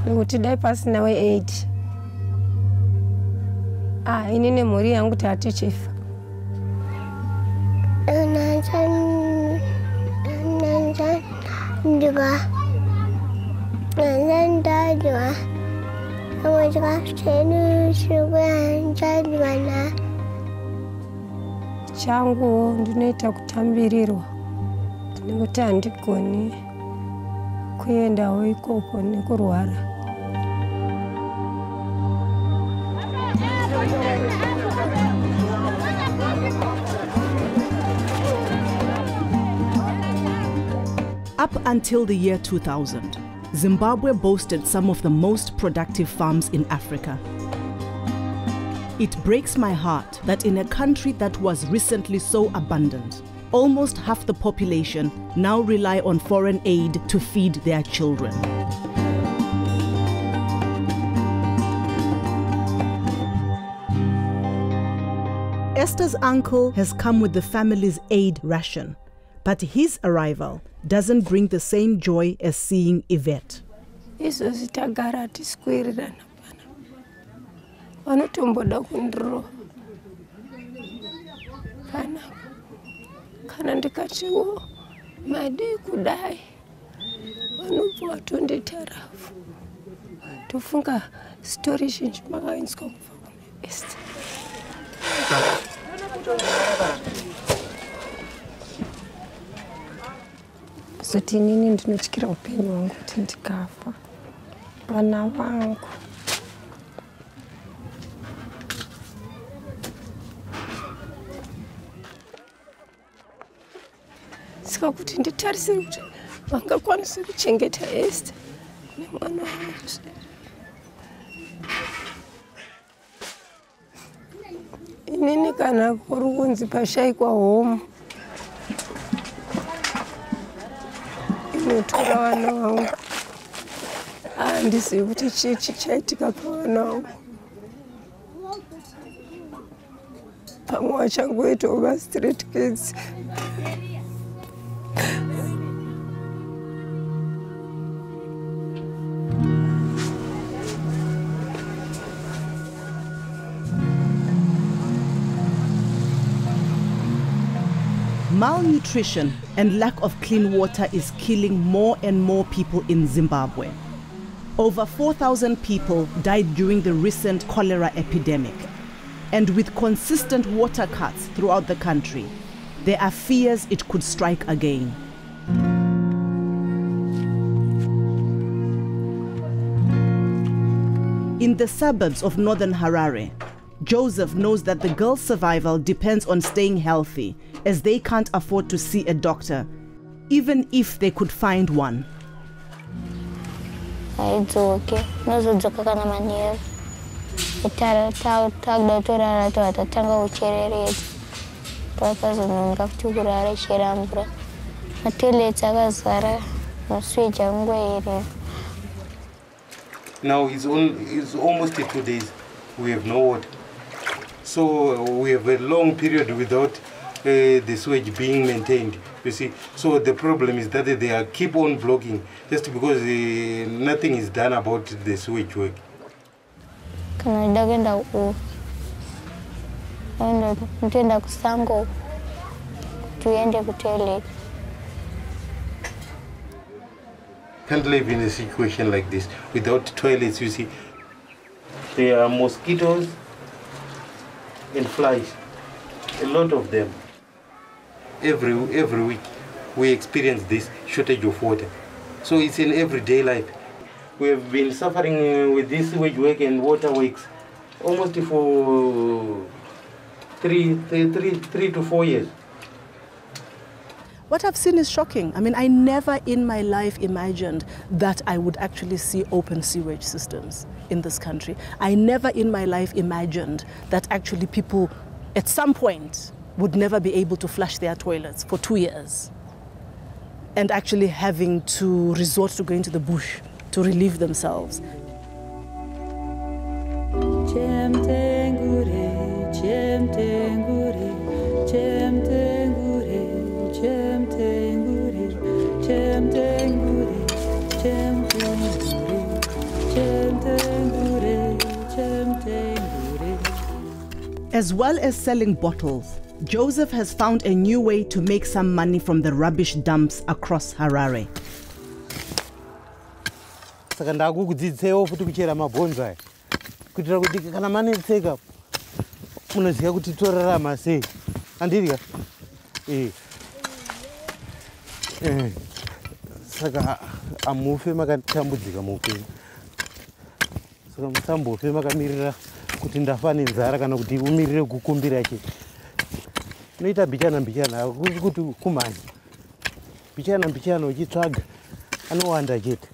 Nokuti dai pasina we8. Ini nemhuri yangu tatichifa. Changu ndinoita kutambirirwa. Nekuti handigoni kuendawo ikoko nekurwara. Up until the year 2000, Zimbabwe boasted some of the most productive farms in Africa. It breaks my heart that in a country that was recently so abundant, almost half the population now rely on foreign aid to feed their children. Esther's uncle has come with the family's aid ration, but his arrival doesn't bring the same joy as seeing Yvette. Izvozvi tagara tisikwirirana pana. Vanotomboda kundirova. Pana. Kana ndikatiwo madii kudai. Vanobva vatonditarafu. Tofunga story zhinji makainzwa kubva kuna Esther. Zoti inini ndinotyira upenyu hwangu kuti ndikafa. Vana vangu. Saka kuti nditarisire kuti vangakwanisa kuchengeta Esther nemwana wangu. Inini kana kuri kunzi pashayikwa home inotora vana vangu Andizivi kuti chii chichaitika pavana vangu. Pamwe vachangoitawo va-street kids. Malnutrition and lack of clean water is killing more and more people in Zimbabwe. Over 4,000 people died during the recent cholera epidemic. And with consistent water cuts throughout the country, there are fears it could strike again. In the suburbs of northern Harare, Joseph knows that the girl's survival depends on staying healthy, as they can't afford to see a doctor, even if they could find one. Now it's almost 2 days we have no water. So we have a long period without the sewage being maintained, you see. So the problem is that they keep on blocking just because nothing is done about the sewage work. Can't live in a situation like this without toilets, you see. There are mosquitoes and flies, a lot of them. Every week we experience this shortage of water. So it's in everyday life. We have been suffering with this sewage work and water works almost for three to 4 years. What I've seen is shocking. I mean, I never in my life imagined that I would actually see open sewage systems in this country. I never in my life imagined that actually people at some point would never be able to flush their toilets for 2 years and actually having to resort to going to the bush to relieve themselves. As well as selling bottles, Joseph has found a new way to make some money from the rubbish dumps across Harare. Saka ndakukudzidzisewo futi kuchera mabhonzo aya kuitira kuti kana manetseka munoziva kuti torarama sei. Andiri saka amufe makatambudzika muupenyu. Saka musambofe makamirira kuti ndafa nenzara kana kuti umirire kukumbira chete. Unoita mbichana hakusi kuti kumhanya. Mbichana uchitsvaga anowanda chete.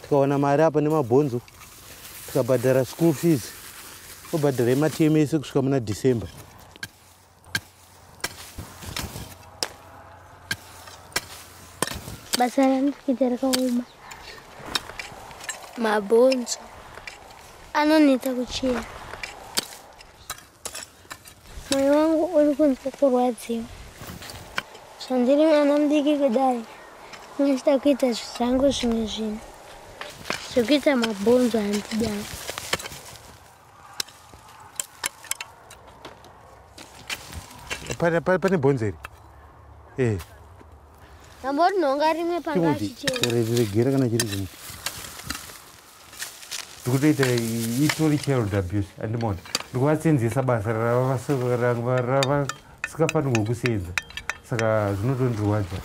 Tikawana mari apa nemabhonzo tikabhadhara school fees obhadhara matms kusvika muna December. Basa randikuita rakaoma. Mabhonzo anoneta kuchera. Moyo wangu uri kunzwa kurwadziwa. Zvandiri mwana mudiki kudai ndinochida kuita zvangu zvimwe zvinhu. Zvekuita mabhonzo handidai. Pane bhonzo iri? Ndambori nhonga rimwe panga achichera. Regera kana chiri zvimwe. Ndikutoita itori child abuse andimona. Ndikuvatsenzesa basa ravasikafanirwa kusenza. Saka zvinotondirwadza.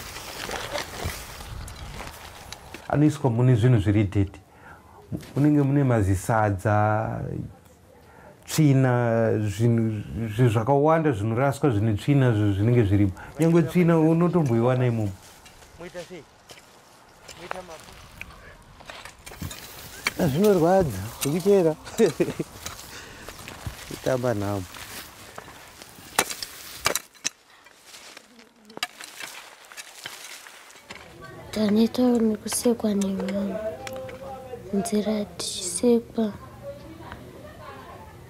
Anoiswa mune zvinhu zviri dheti. Munenge mune mazisadza, tsvina, zvinhu zvakawanda zvinoraswa zvine tsvina zvinenge zvirimo. Nyangwe tsvina unotomboiwana imomo. Zvinorwadza zvekuchera. Kutamba nhamo. Taneta nikusekwa nevanhu. Nzira tichisekwa.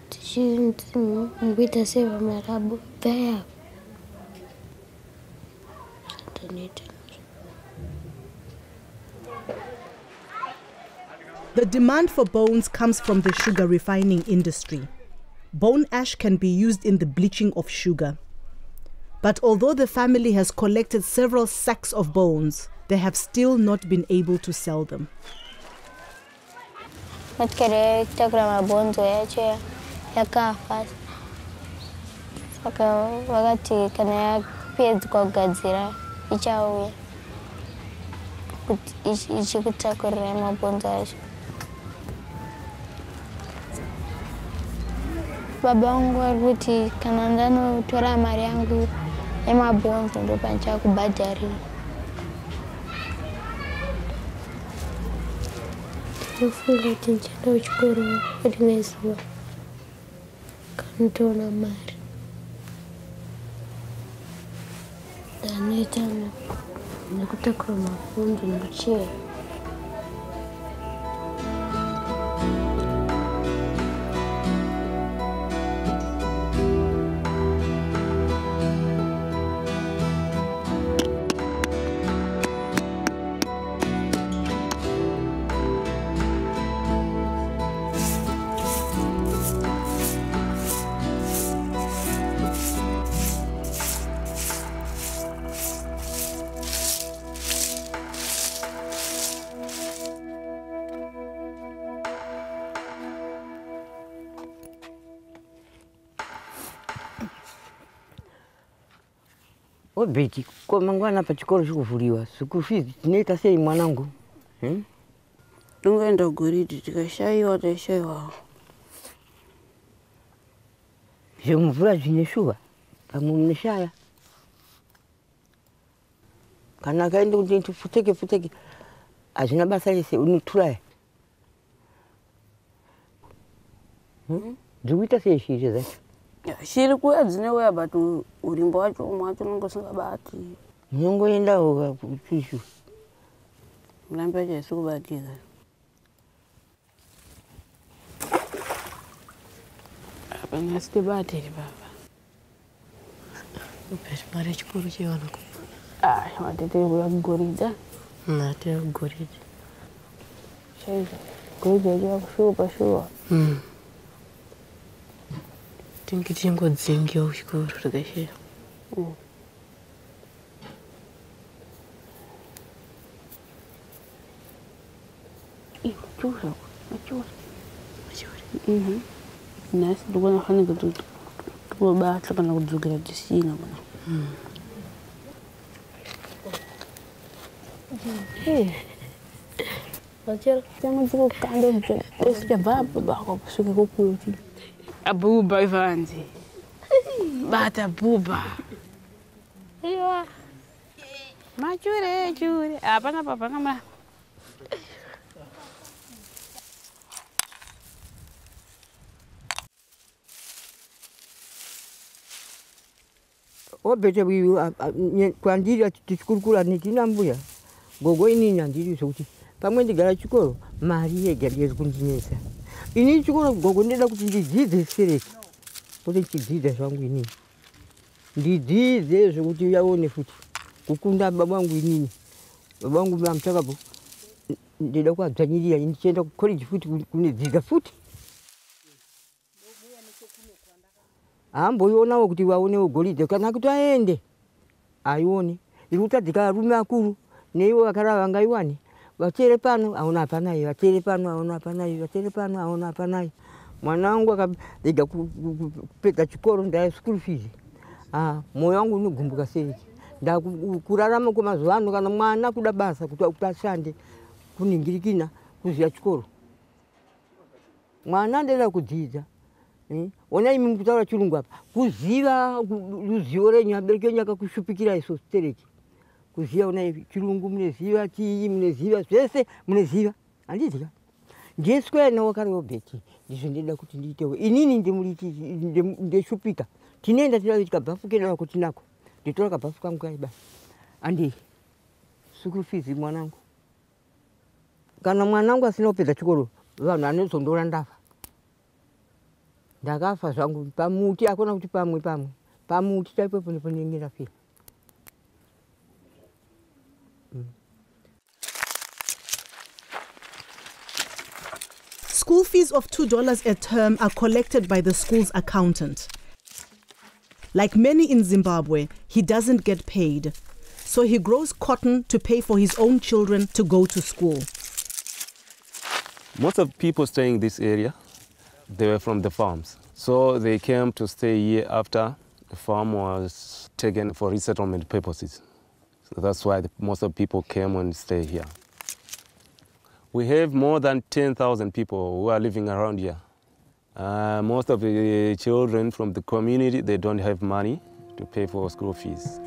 Tichikuita sevamarabu. Baya. Taneta. The demand for bones comes from the sugar refining industry. Bone ash can be used in the bleaching of sugar. But although the family has collected several sacks of bones, they have still not been able to sell them. Baba wangu alikuti kana ndano tora mari yangu emabonzo ndo pancha kubhadhari. Ufule tinchenda uchikoro rimezwa kanitona mari. Daneta nekutakura mabonzo ndochera. Beti, kwa mangwana pa chikoro chikuvuliwa. Sikufizi, tineta sei mwanangu. Tungeenda goridi, tikashaiwa, taishaiwa. Mvula zinyeshuwa, kama mneshaya. Kana kaenda kuti futeke. Azina basa lese unutulaye. Zuwita sei shiri zacho. Shiri kuya dzineweya but urimbo wacho mwacho nongosingabati. Mungoendawo kuchishu. Mlambi wacho isikubatira. Apa ngasitibatiri baba. Upesi mari chikuru chiwana ku. Matete kuya kugorida. Nate kugorida. Shaiza. Gorida ya kushupa. Tingitingo dzingiwa kuchikoro takashaya. Machura. Nasi ndikona fana kuti kubata kana kudzukira disina bwana. Machura tangu kukanda kuti baba kushuka kukuti. Abuba Ivanzi. Bata buba. Iya. Machure. Apana papa kama. Obete kwa ndiri tichikurukura netinambuya. Gogo ini nyandiri sokuti. Pamwe ndigara chikoro, mari yega ndiyekundinesa. Ini chikoro gogo ndida kuti ndidzidze sereki. Kuti ndidzidze zvangu inini. Ndidzidze zvokuti yaone futi. Kukunda baba wangu inini. Baba wangu mamchakapo. Ndida kuadzanyirira ndichienda kucollege futi kunedzidza futi. Amboionawo kuti waonewo golide kana kuti aende. Aione. Irikutadzika arume akuru neiwo vakara vangaiwane. Vachere pano aona hapanayo, vachere pano aona hapanayo, vachere pano aona hapanayo. Mwana wangu akabega kupedza chikoro ndaya school fees. Moyo wangu unogumbuka sei. Ndakurarama kwemazuva ano kana mwana kuda basa kuti ashande kuningirikina kuziya chikoro. Mwana ndera kudzidza. Ona imi mukutaura chirungu apa. Kuziva ruzivo renyu abereki enyu akakushupikira iso stereki. Kuziva ona chirungu muneziva, chii muneziva, zvese muneziva. Handidya. Ndiyeswera nawo kare wobheti. Ndizvo ndida kuti ndiitewo. Inini ndeshupika. Tinoenda tikabhafu keda kuti nako. Nditora kabhafu kangu kai basi. Andi school fees mwanangu. Kana mwanangu asinopedza chikoro vanhu anozondora ndafa. Ndakafa zvangu pamuti akona kuti pamwe pamuti chaipo neponengera fira. School fees of $2 a term are collected by the school's accountant. Like many in Zimbabwe, he doesn't get paid, so he grows cotton to pay for his own children to go to school. Most of the people staying in this area, they were from the farms. So they came to stay here after the farm was taken for resettlement purposes. So that's why most of the people came and stay here. We have more than 10,000 people who are living around here. Most of the children from the community, they don't have money to pay for school fees.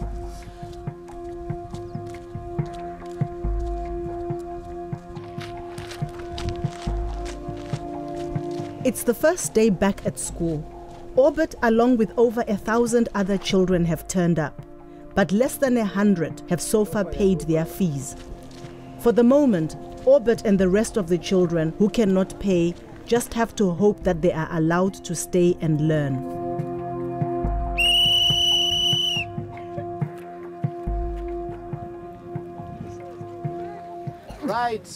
It's the first day back at school. Orbit, along with over 1,000 other children, have turned up, but less than 100 have so far paid their fees. For the moment, Orbit and the rest of the children who cannot pay just have to hope that they are allowed to stay and learn. Right,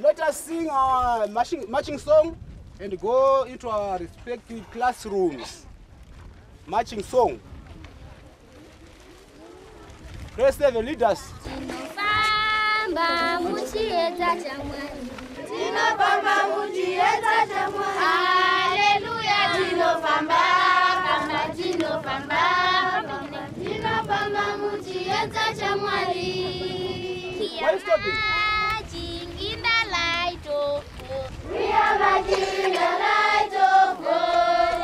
let us sing our marching song and go into our respective classrooms. Marching song. Praise the leaders. Why are you stopping? We are marching in the light of God.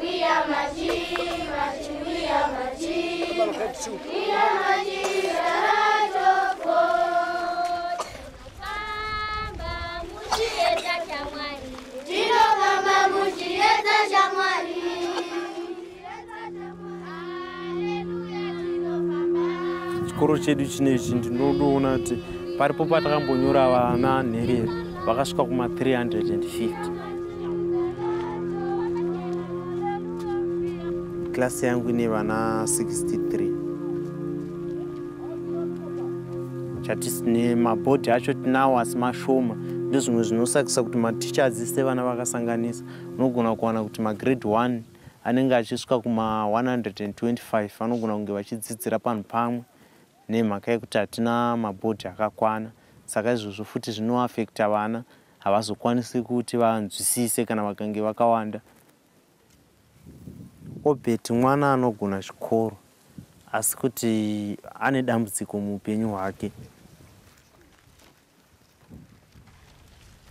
We are marching, marching, we are marching. We are marching in the light of God. Tino Bamba Muchieta Jamwari. Chikoro chedu chinechi ndinoona kuti paripo patakambonyora vana nherera vakasvika kuma 350. Klasi yangu ine vana 63. Chatisine mabhodhi acho tinawo asi mashoma. Ndozvimwe zvinosakisa kuti maticha adzise vana vakasanganisa. Unogona kuwana kuti magrade 1 anenge achisvika kuma 125 vanogona kunge vachidzidzira panhu pamwe nemhaka yekuti hatina mabhodhi akakwana. Saka izvozvo futi zvinoafekta vana, havazokwanisi kuti vanzwisise kana vakange vakawanda. Obeti mwana anogona chikoro, asi kuti ane dambudziko muupenyu hwake.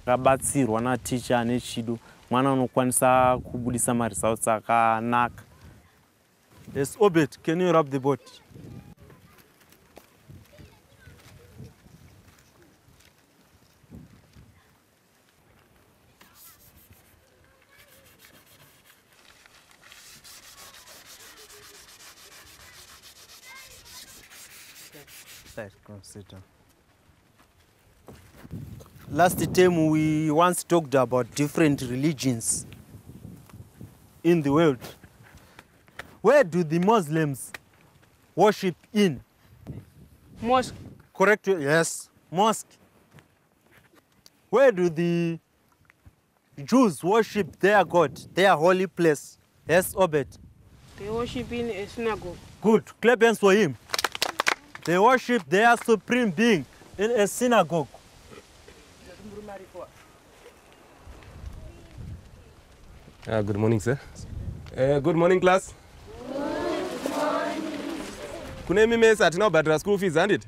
Akabatsirwa naticha ane chido, mwana unokwanisa kubudisa maresults akanaka. Yes, Obet, can you rub the boat? Sit down. Last time we once talked about different religions in the world. Where do the Muslims worship in? Mosque. Correct? Yes, mosque. Where do the Jews worship their God, their holy place? Yes, Obed. They worship in a synagogue. Good. Clap hands for him. They worship their supreme being in a synagogue. Good morning, sir. Good morning, class. Good morning. Kune mimesa tinobhadhira school fees, handit?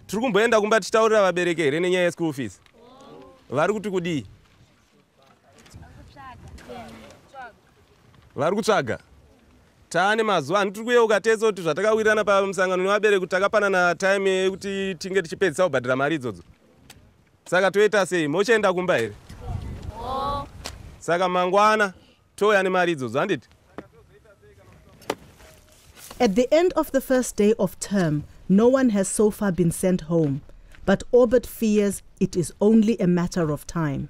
Tiri kumboenda kumba tichitaurira vabereki here nenyaya ye-school fees. Vari kuti kudii? Vari kutsvaga. Taane mazuva ano tiri kuyeuka tese kuti zvatakawirirana pamusangano nevabereki kuti takapanana time yekuti tinge tichipedzisa kubhadhira mari idzodzo. Saka toita sei? Mochaenda kumba here? Saka mangwana touya nemari idzodzo, handiti? At the end of the first day of term, no one has so far been sent home, but Orbit fears it is only a matter of time.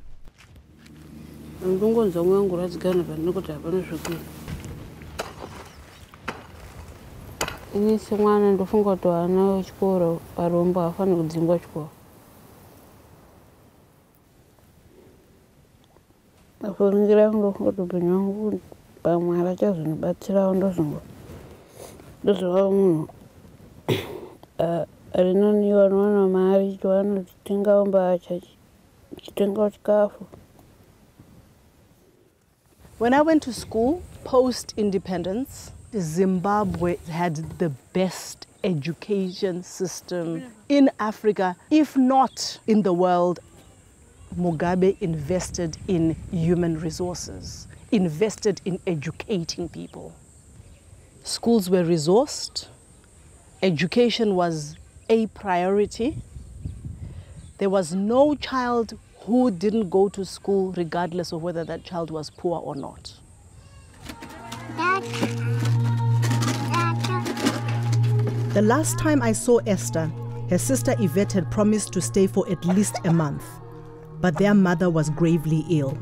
When I went to school, post-independence, Zimbabwe had the best education system in Africa, if not in the world. Mugabe invested in human resources, invested in educating people. Schools were resourced. Education was a priority. There was no child who didn't go to school regardless of whether that child was poor or not. The last time I saw Esther, her sister Yvette had promised to stay for at least a month, but their mother was gravely ill.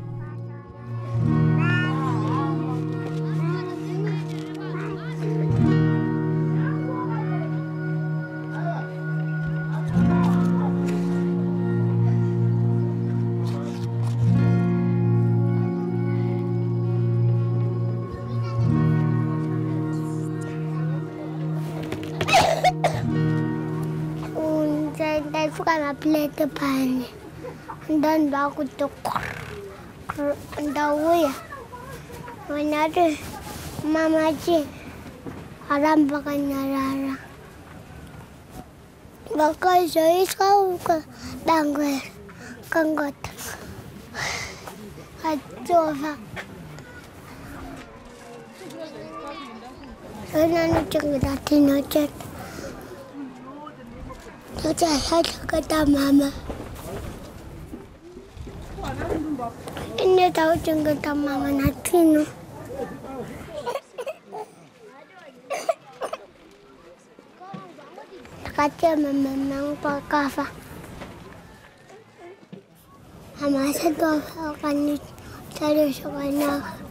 Plate pani dan baku tukur ndawuya wanade mamaji aramba kanyarara baka joiska dangwe kangot atova ana nchengeta Tino chat kata mama. Ini tahu cerita mama na Tino. Kata mama nang pakafa. Ama satu akan cari sekolah.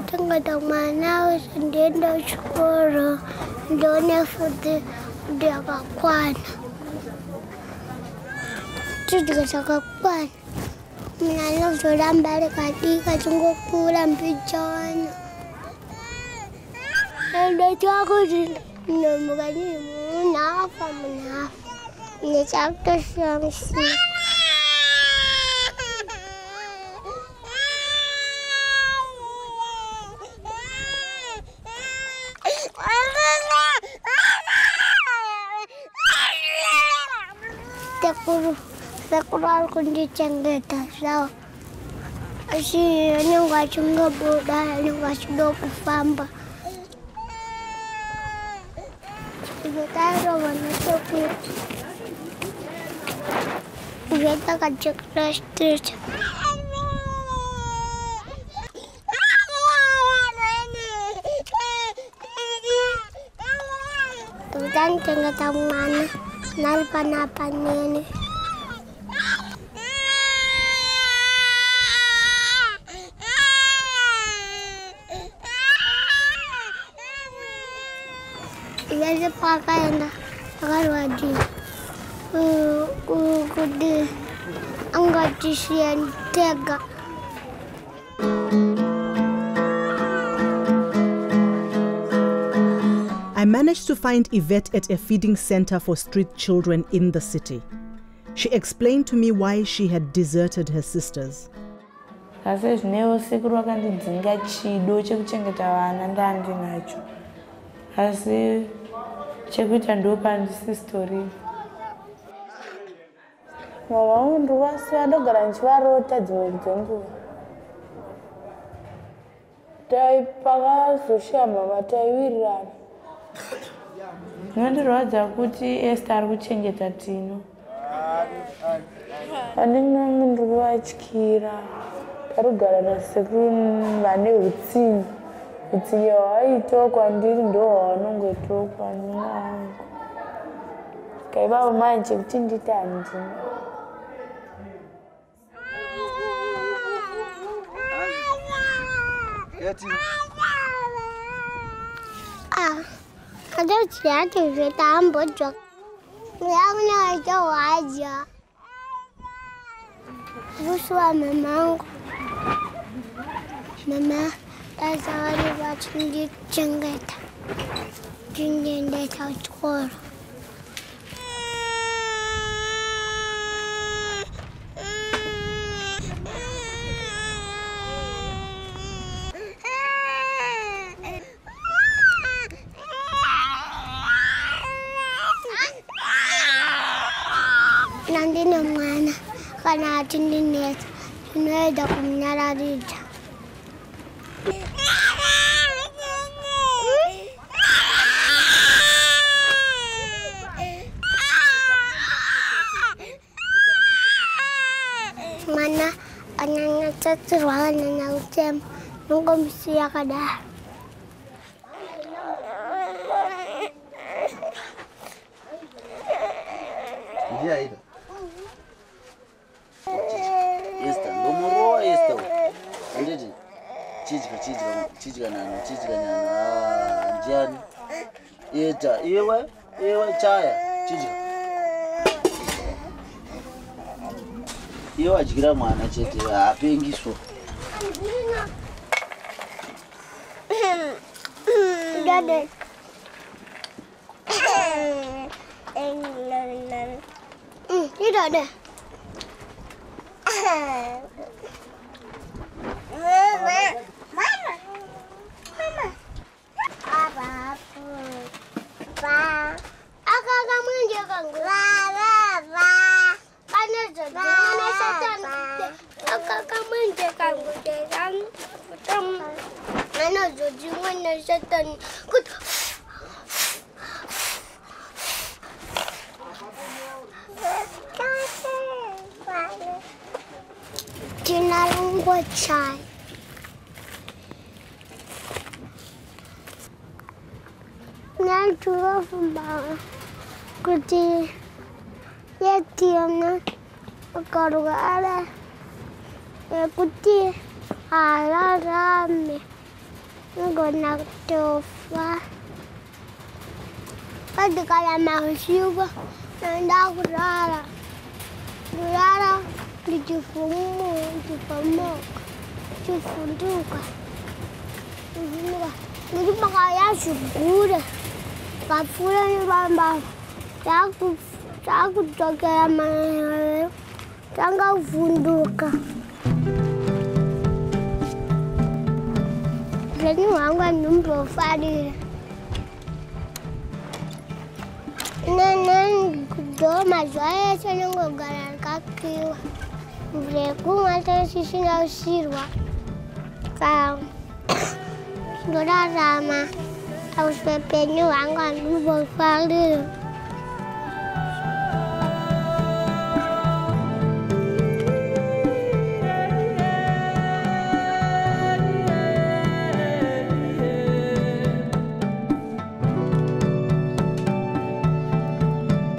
Tengah mana sendiri dah syukur, doa fudi dia kakuan, tu juga kakuan. Menalau sudah balik hati, kacung kurang pijan. Ada jago di nombor ni, menaf, ni cakap samsi. Sekolah kunci cenggeta sao. Asi yang kacung boda, yang kacung dopu famba. Kita roman itu. Kita kacung restrit. Tuhan cenggeta mana? Nalpan ini. Ia pakai anda, pakai wajib. Kude, angkat cisian tega. I managed to find Yvette at a feeding center for street children in the city. She explained to me why she had deserted her sisters. Pakazoshama vataiwirirana. Nondirwadza kuti Esther ari kuchengeta Tino. Handina munhu kuvatyira. Parugara nasekuru vane hutsinye. Hutsinye hwaitoa kwandiri ndo hwavanongotokwa nangu. Kaivavo manje kuti nditi handina. Ada cerita cerita bocor. Yang nak jauh aja. Buswa memang. Mama, saya buat sendiri jenggot. Jenggot tak cukup. Nanti namanya karena jenis ini ada punya rida. Mana anaknya terus anak ucap nunggu mesti ada. Dia itu. Esther, ngomoro Esther. Anditi. Chichika nana. Njani. Eta, iwe chaya. Chichika. Iwe ajikira mwana chete apengiso. Dade. Tidak ada. Mama. Apa? Akak kamu jangan gula. Panas jadi mana setan. Akak kamu jangan gula. Mana jadi mana setan. Tinalong bocai. Nang juga fumba. Kuti ya tiana karuga ala. Kuti ala rame. Ngonak tofa. Pada kala mahsyuba. Nanda kurara. Kurara. Difunduka. Jadi makanya syukur. Kapura ni bamba. Aku jaga mana. Tangga funduka. Jadi orang numpuk fadi. Nenek do mazaya senang gogaran kaki. Breku mata sisi nggak sirwa. Kau sudah lama. Harus pepenyu angkat numpuk fadi.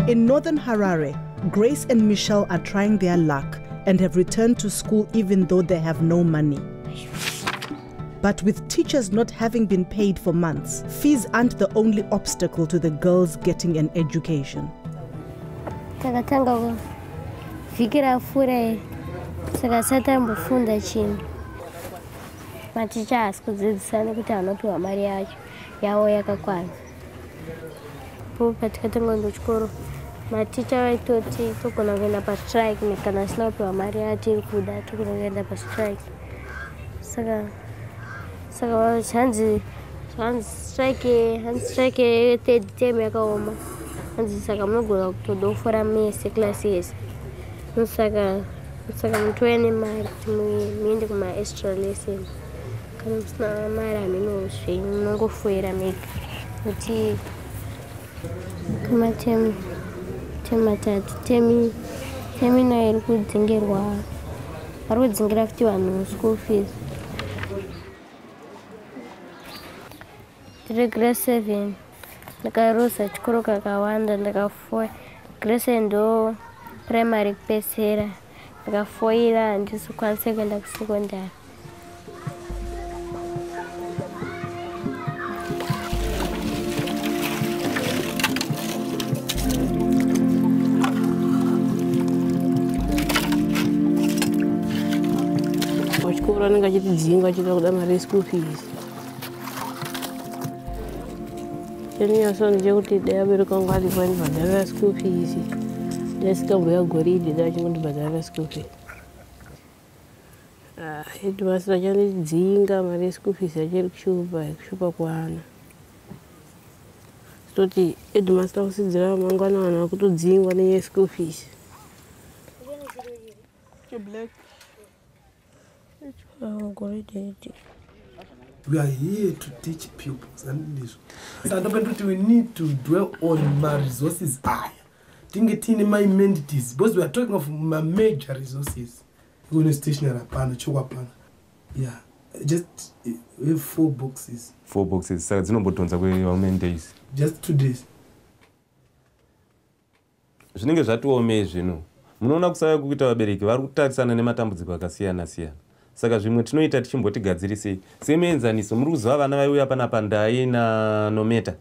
In northern Harare, Grace and Michelle are trying their luck and have returned to school even though they have no money. But with teachers not having been paid for months, fees aren't the only obstacle to the girls getting an education. Takatanga fikira fure sakasata mbufunda chini. Maticha asikudzidzisana kuti anopiwa mari yacho yawo yakakwana. Patikatanga ndo chikoro maticha vaitoti togona kuenda pastrike kana asina kupiwa mari yatiri kuda togona kuenda pastrike. Saka hanzi strike third term yakaoma. Hanzi saka munogona kutodofora mese class yese. Saka mutoene mari muende kuma extra lesson. kana musina mari hameno zvenyu munongofoera mega kuti kama temu matatu temi nayo iri kudzingerwa vari kudzingira kuti vanhu school fees tiri grade 7 ndakarosa chikoro kakawanda ndakafoira grade 7 ndo primary kupesera ndakafoira handisi kwanise kuenda kusekondari pachikoro anenge achitidzinga achida kuda mari yeschool fees cheninyasoni ndechekuti dai abereki angu aripo andibhadharira school fees ndaisikambouya goridhe dai achingondibhadharira school fees headmaster achandidzinga mari yeschool fees achiri kushupa kuana toti headmaster kusidzira mangwana vanhu vakutodzingwa nenyaya yeschool fees We are here to teach pupils and we need to dwell on my resources. Tinge tine my amenities because we are talking of my major resources. We're going to stationary pan, chokwa. Yeah, just we have 4 boxes. 4 boxes. So it's not about how many days? Just 2 days. Zvinenge zvatiomei zvino. Munoona kusaya kuita vabereki vari kutarisana nematambudziko akasiyana siyana. Saka zvimwe tinoita tichimbotigadzirisei semuenzaniso muri kuziva vana vaiuya panapa ndai nanometa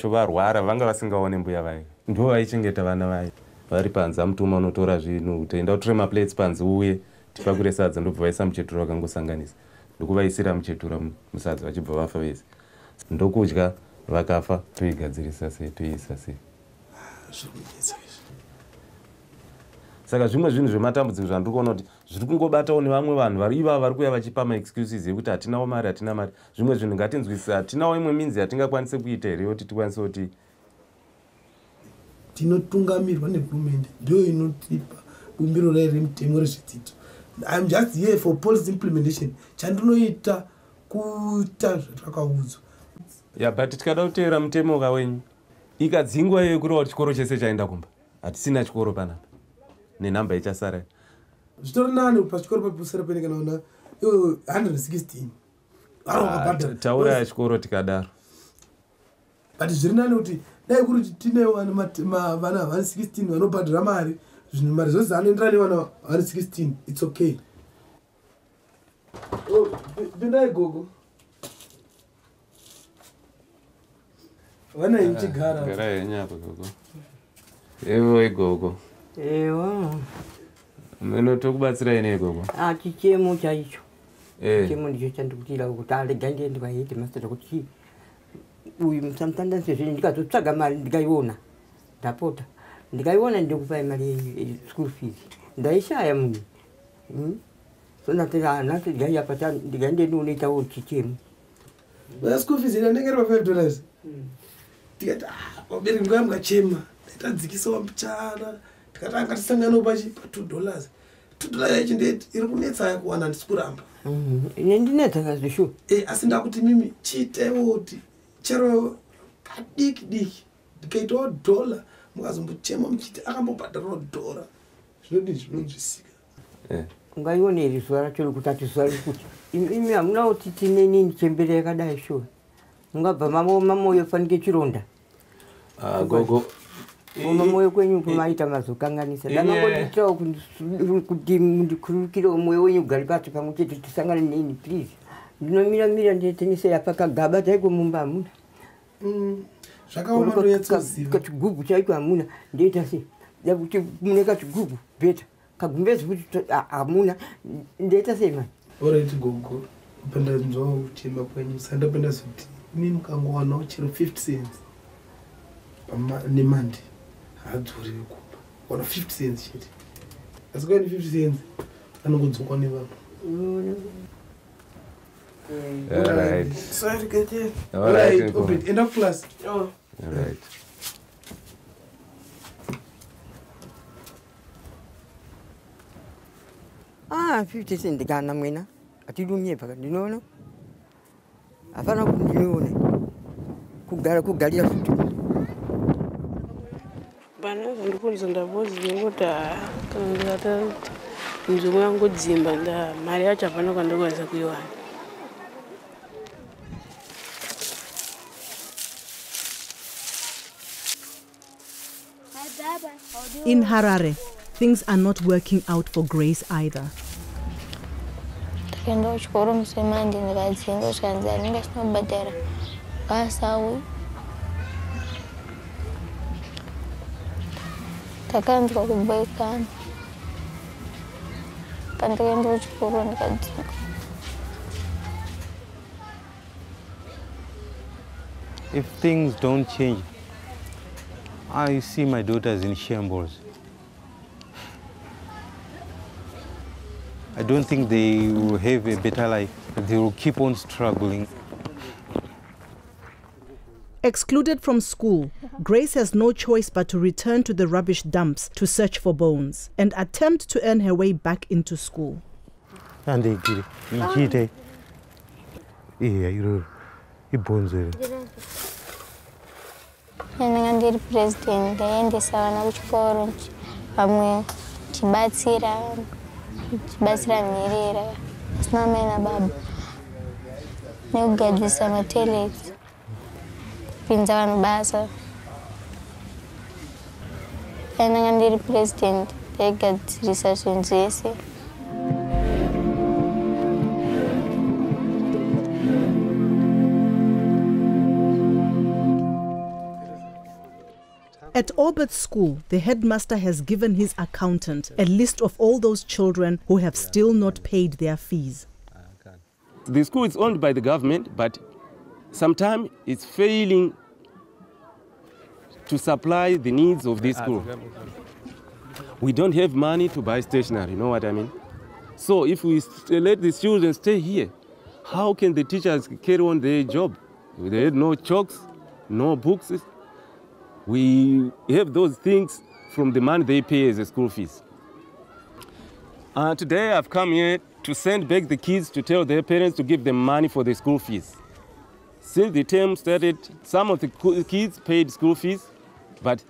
varwara vanga vasingaone mbuya vai ndo vaichengeta vana vai vari panze amutuma unotora zvinhu utaenda utore maplates panze uye tipakure sadza ndobva vaisa muchetura vakangosanganisa ndokuvaisira muchetura musadza vachibva vafa vese ndokudya vakafa toigadzirisa sei toiisa sei. Saka zvimwe zvinhu zvematambudziko zvandiri kuona kuti zviri kungobatawo nevamwe vanhu vari ivava vari kuuya vachipa maexcuses ekuti hatinawo mari hatina mari. Zvimwe zvinhu ngatinzwisise hatinawo imwe minzi yatingakwanise kuita here kuti tikwanise kuti tinotungamirwa nehurumende ndiyo inotipa bumbiro rayo remutemo rezvidzidzo. I'm just here for policy implementation. Chandinoita kuita zvatakaudzwa. Yeah, but tikada kuteera mutemo wenyu ikadzingwa iyoyo kureva kuti chikoro chese chaenda kumba hatisina chikoro panapa nenhamba ichasara zvitori nani pachikoro papusira peneka naona 116 taura chikoro tikadaro but zviri nani kuti dai kuti tine vana 16 vanobhadhira mari zvinhu mari zvose anoenderana nevana 116 it's okay. Pindai gogo vana ichigara gara yenyapa gogo evo igogo ewa meno tokubatsirai nei gogo chichemo chaicho chichemo ndicho chandikutira kuti arega ndiende kwaheadmaster kuti uyu musamutanda sezvino ndikazotsvaga mari ndikaiona ndapota ndikaiona ndikupai mari school fees ndaishaya munhu so nati gaiapata ndigaende ndioneitawo chichemo school fees inanengera $5 tikati vabereki nguva mukachema tadzikisawo mbichana tikatanga tisanganawo pachi pa$2 yacho ndeti iri kunetsa kuwana handisi kuramba ine ndinetsa kazvishuwa asi ndakuti mimi chiitewo kuti chero kadiki diki ndikaitawo $1 mukazombochema muchiti akambobhadharawo $1 zvinodii zvinonzwisika ungaioneri zuva racho rokutati zuva rekuti imi hamuna kuti tine nini chembere yakadai shuwa ungabva mamoyo fanike chironda gogo mamoyo kwenyu kumaita mazokanganisa danangoditirawo kuti ndikurukirawo moyo wenyu ugari pati pamwe chete tisangane neni please ndinomiramira ndietenesera pakagaba taiko mumba hamuna kachigubhu chaiko hamuna ndoita sei dakuti mune kachigubhu beta kagumbezi kuti hamuna ndoita sei mani oraiti gogo penda nzwawo kuchema kwenyu sandapenda kuti imi mukangowanawo chero 50 cents nemandi haadzoriwe kumba wana 50 cents chete asi kwaini 50 cents anongodzokwa nevanhu. Alright. Sorry, get it. Alright, open. End of class. Oh. Alright. Ah, 50 cents ndikana mwina. atidumye paka ndinono afana kundinione kugalira futi bana ndikuliza ndavozi ngoti kana ndikata nzvimbo yangu dzimba nda mari yacho hapana kwandikwanisa kuiwana. In Harare, things are not working out for Grace either. Takaenda kuchikoro musemandi ndikadzinga zvikanzi handinga chinobhadhara basawi. Takanzwa kuboekana. Pandakaenda kuchikoro ndikadzinga. If things don't change, I see my daughters in shambles. I don't think they will have a better life. They will keep on struggling. Excluded from school, Grace has no choice but to return to the rubbish dumps to search for bones and attempt to earn her way back into school. Ndanga ndiri president ndaendesa vana kuchikoro vamwe chibatsira nherera asina mai nababa nekugadzisa matoilets kupinza vanhu basa. Ndanga ndiri president ndaigadzirisa zvinhu zvese. At Orbit School, the headmaster has given his accountant a list of all those children who have still not paid their fees. The school is owned by the government, but sometimes it's failing to supply the needs of this school. We don't have money to buy stationery, you know what I mean? So if we let the children stay here, how can the teachers carry on their job? They had no chalks, no books. We have those things from the money they pay as a school fees. Today I've come here to send back the kids to tell their parents to give them money for the school fees. Since the term started, some of the kids paid school fees, but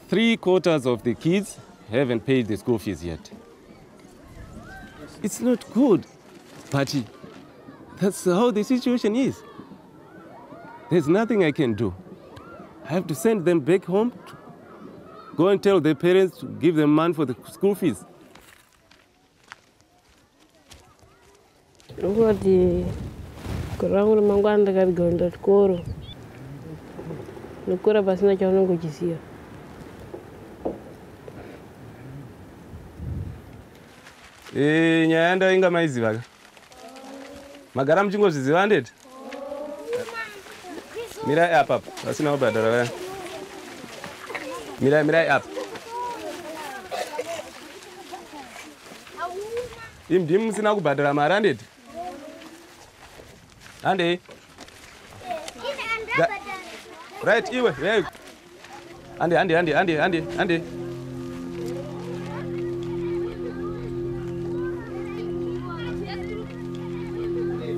3/4 of the kids haven't paid the school fees yet. It's not good, but that's how the situation is. There's nothing I can do. I have to send them back home to go and tell their parents to give them money for the school fees. Ngoti kurangu mangwana ndakabiganda chikoro nokura pasina chaunongochiziva. Nyaya ndainga maiziva ka magara muchingozviziva ndeti mirai apa pasina kubhadhara vaya mirai apa imdimu musina kubhadhara mari andeti ande right iwe hey. ande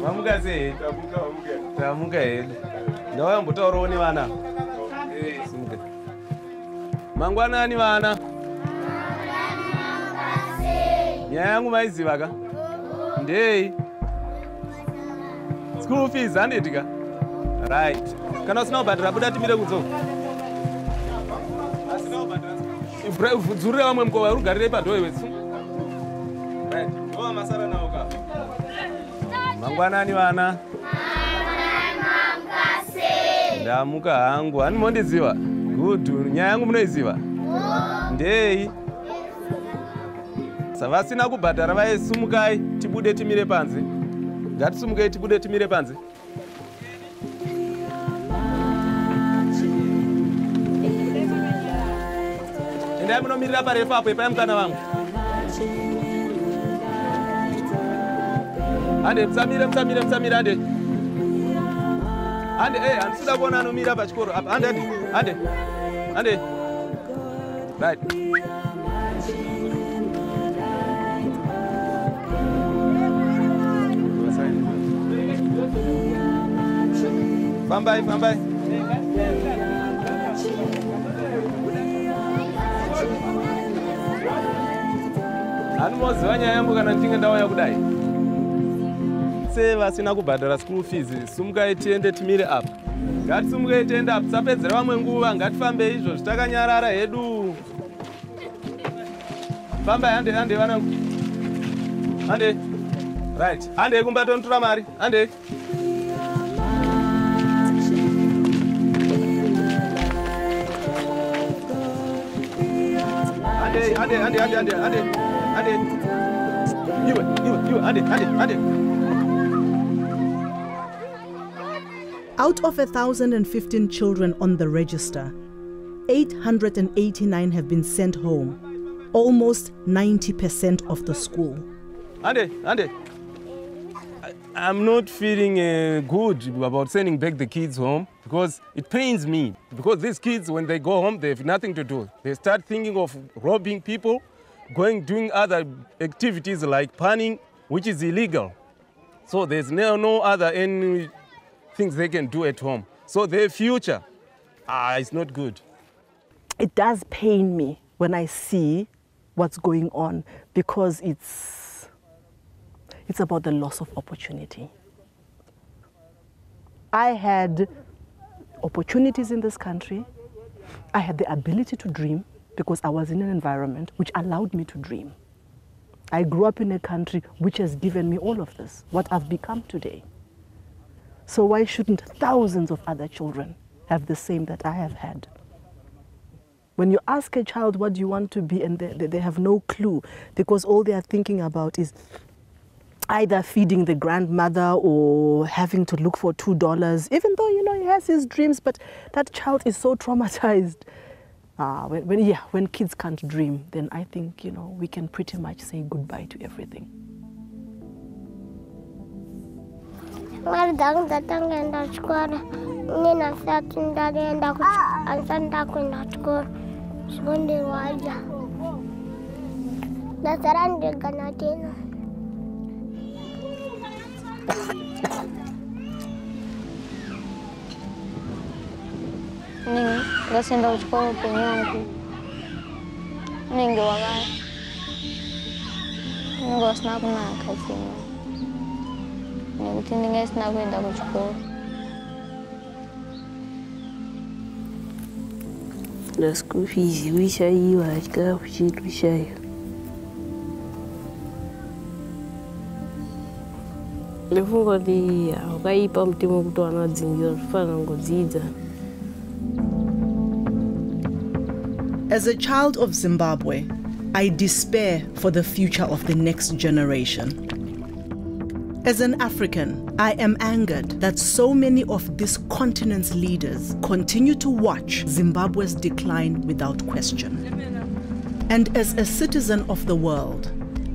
wamuka sei tamuka hedu ndauya mbotaurawo nevana simuka mangwanani vana nyaya yangu maiziva ka ndei school fees handeti ka right kana usina kubhadhara buda timire kudzoka dzurire vamwe mukova urugarirei padhowe wetsu right ndova masara nawo ka mangwanani vana ndamuka hangu hanimondiziva good nyaya yangu munoiziva ndei savasina kubhadhara vaisumukai tibude timire panze ngatisumukei tibude timire panze endai munomirira parefu apo ipai mukana vangu ande musamire ande handisida kuona anomira pachikoro apa ande right Fambai, fambai. Anomoziva nyaya yangu kana ndinge ndauya kudai. Se vasina kubhadhara school fees, sumukai tiende timire apa. Ngatisumukai tiende apa, tisapedzera vamwe nguva, ngatifambe izvozvo takanyarara hedu. Fambai, hande vanangu. Hande. Right. Hande kumbatontora mari. Hande. Out of 1,015 children on the register, 889 have been sent home, almost 90% of the school. Ande. I'm not feeling good about sending back the kids home because it pains me. Because these kids, when they go home, they have nothing to do. They start thinking of robbing people, doing other activities like panning, which is illegal. So there's no other any things they can do at home. So their future is not good. It does pain me when I see what's going on because it's about the loss of opportunity. I had opportunities in this country. I had the ability to dream because I was in an environment which allowed me to dream. I grew up in a country which has given me all of this, what I've become today. So why shouldn't thousands of other children have the same that I have had? When you ask a child what do you want to be, and they have no clue because all they are thinking about is either feeding the grandmother or having to look for $2, even though, he has his dreams, but that child is so traumatized. When kids can't dream, then I think, we can pretty much say goodbye to everything. Ngasenda kuchikoro penyangu ninge wakaya ninge wasina kunaka chino nekuti ndinge sina kuenda kuchikoro. The school fees wishaiwa chikafu chitu shayo. Ndifunga kuti wakaipa mtima kuti wanadzingira zvifana ngodzidza. As a child of Zimbabwe, I despair for the future of the next generation. As an African, I am angered that so many of this continent's leaders continue to watch Zimbabwe's decline without question. And as a citizen of the world,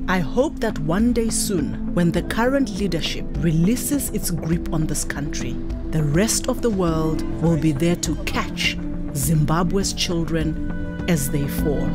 I hope that one day soon, when the current leadership releases its grip on this country, the rest of the world will be there to catch Zimbabwe's children as they fall.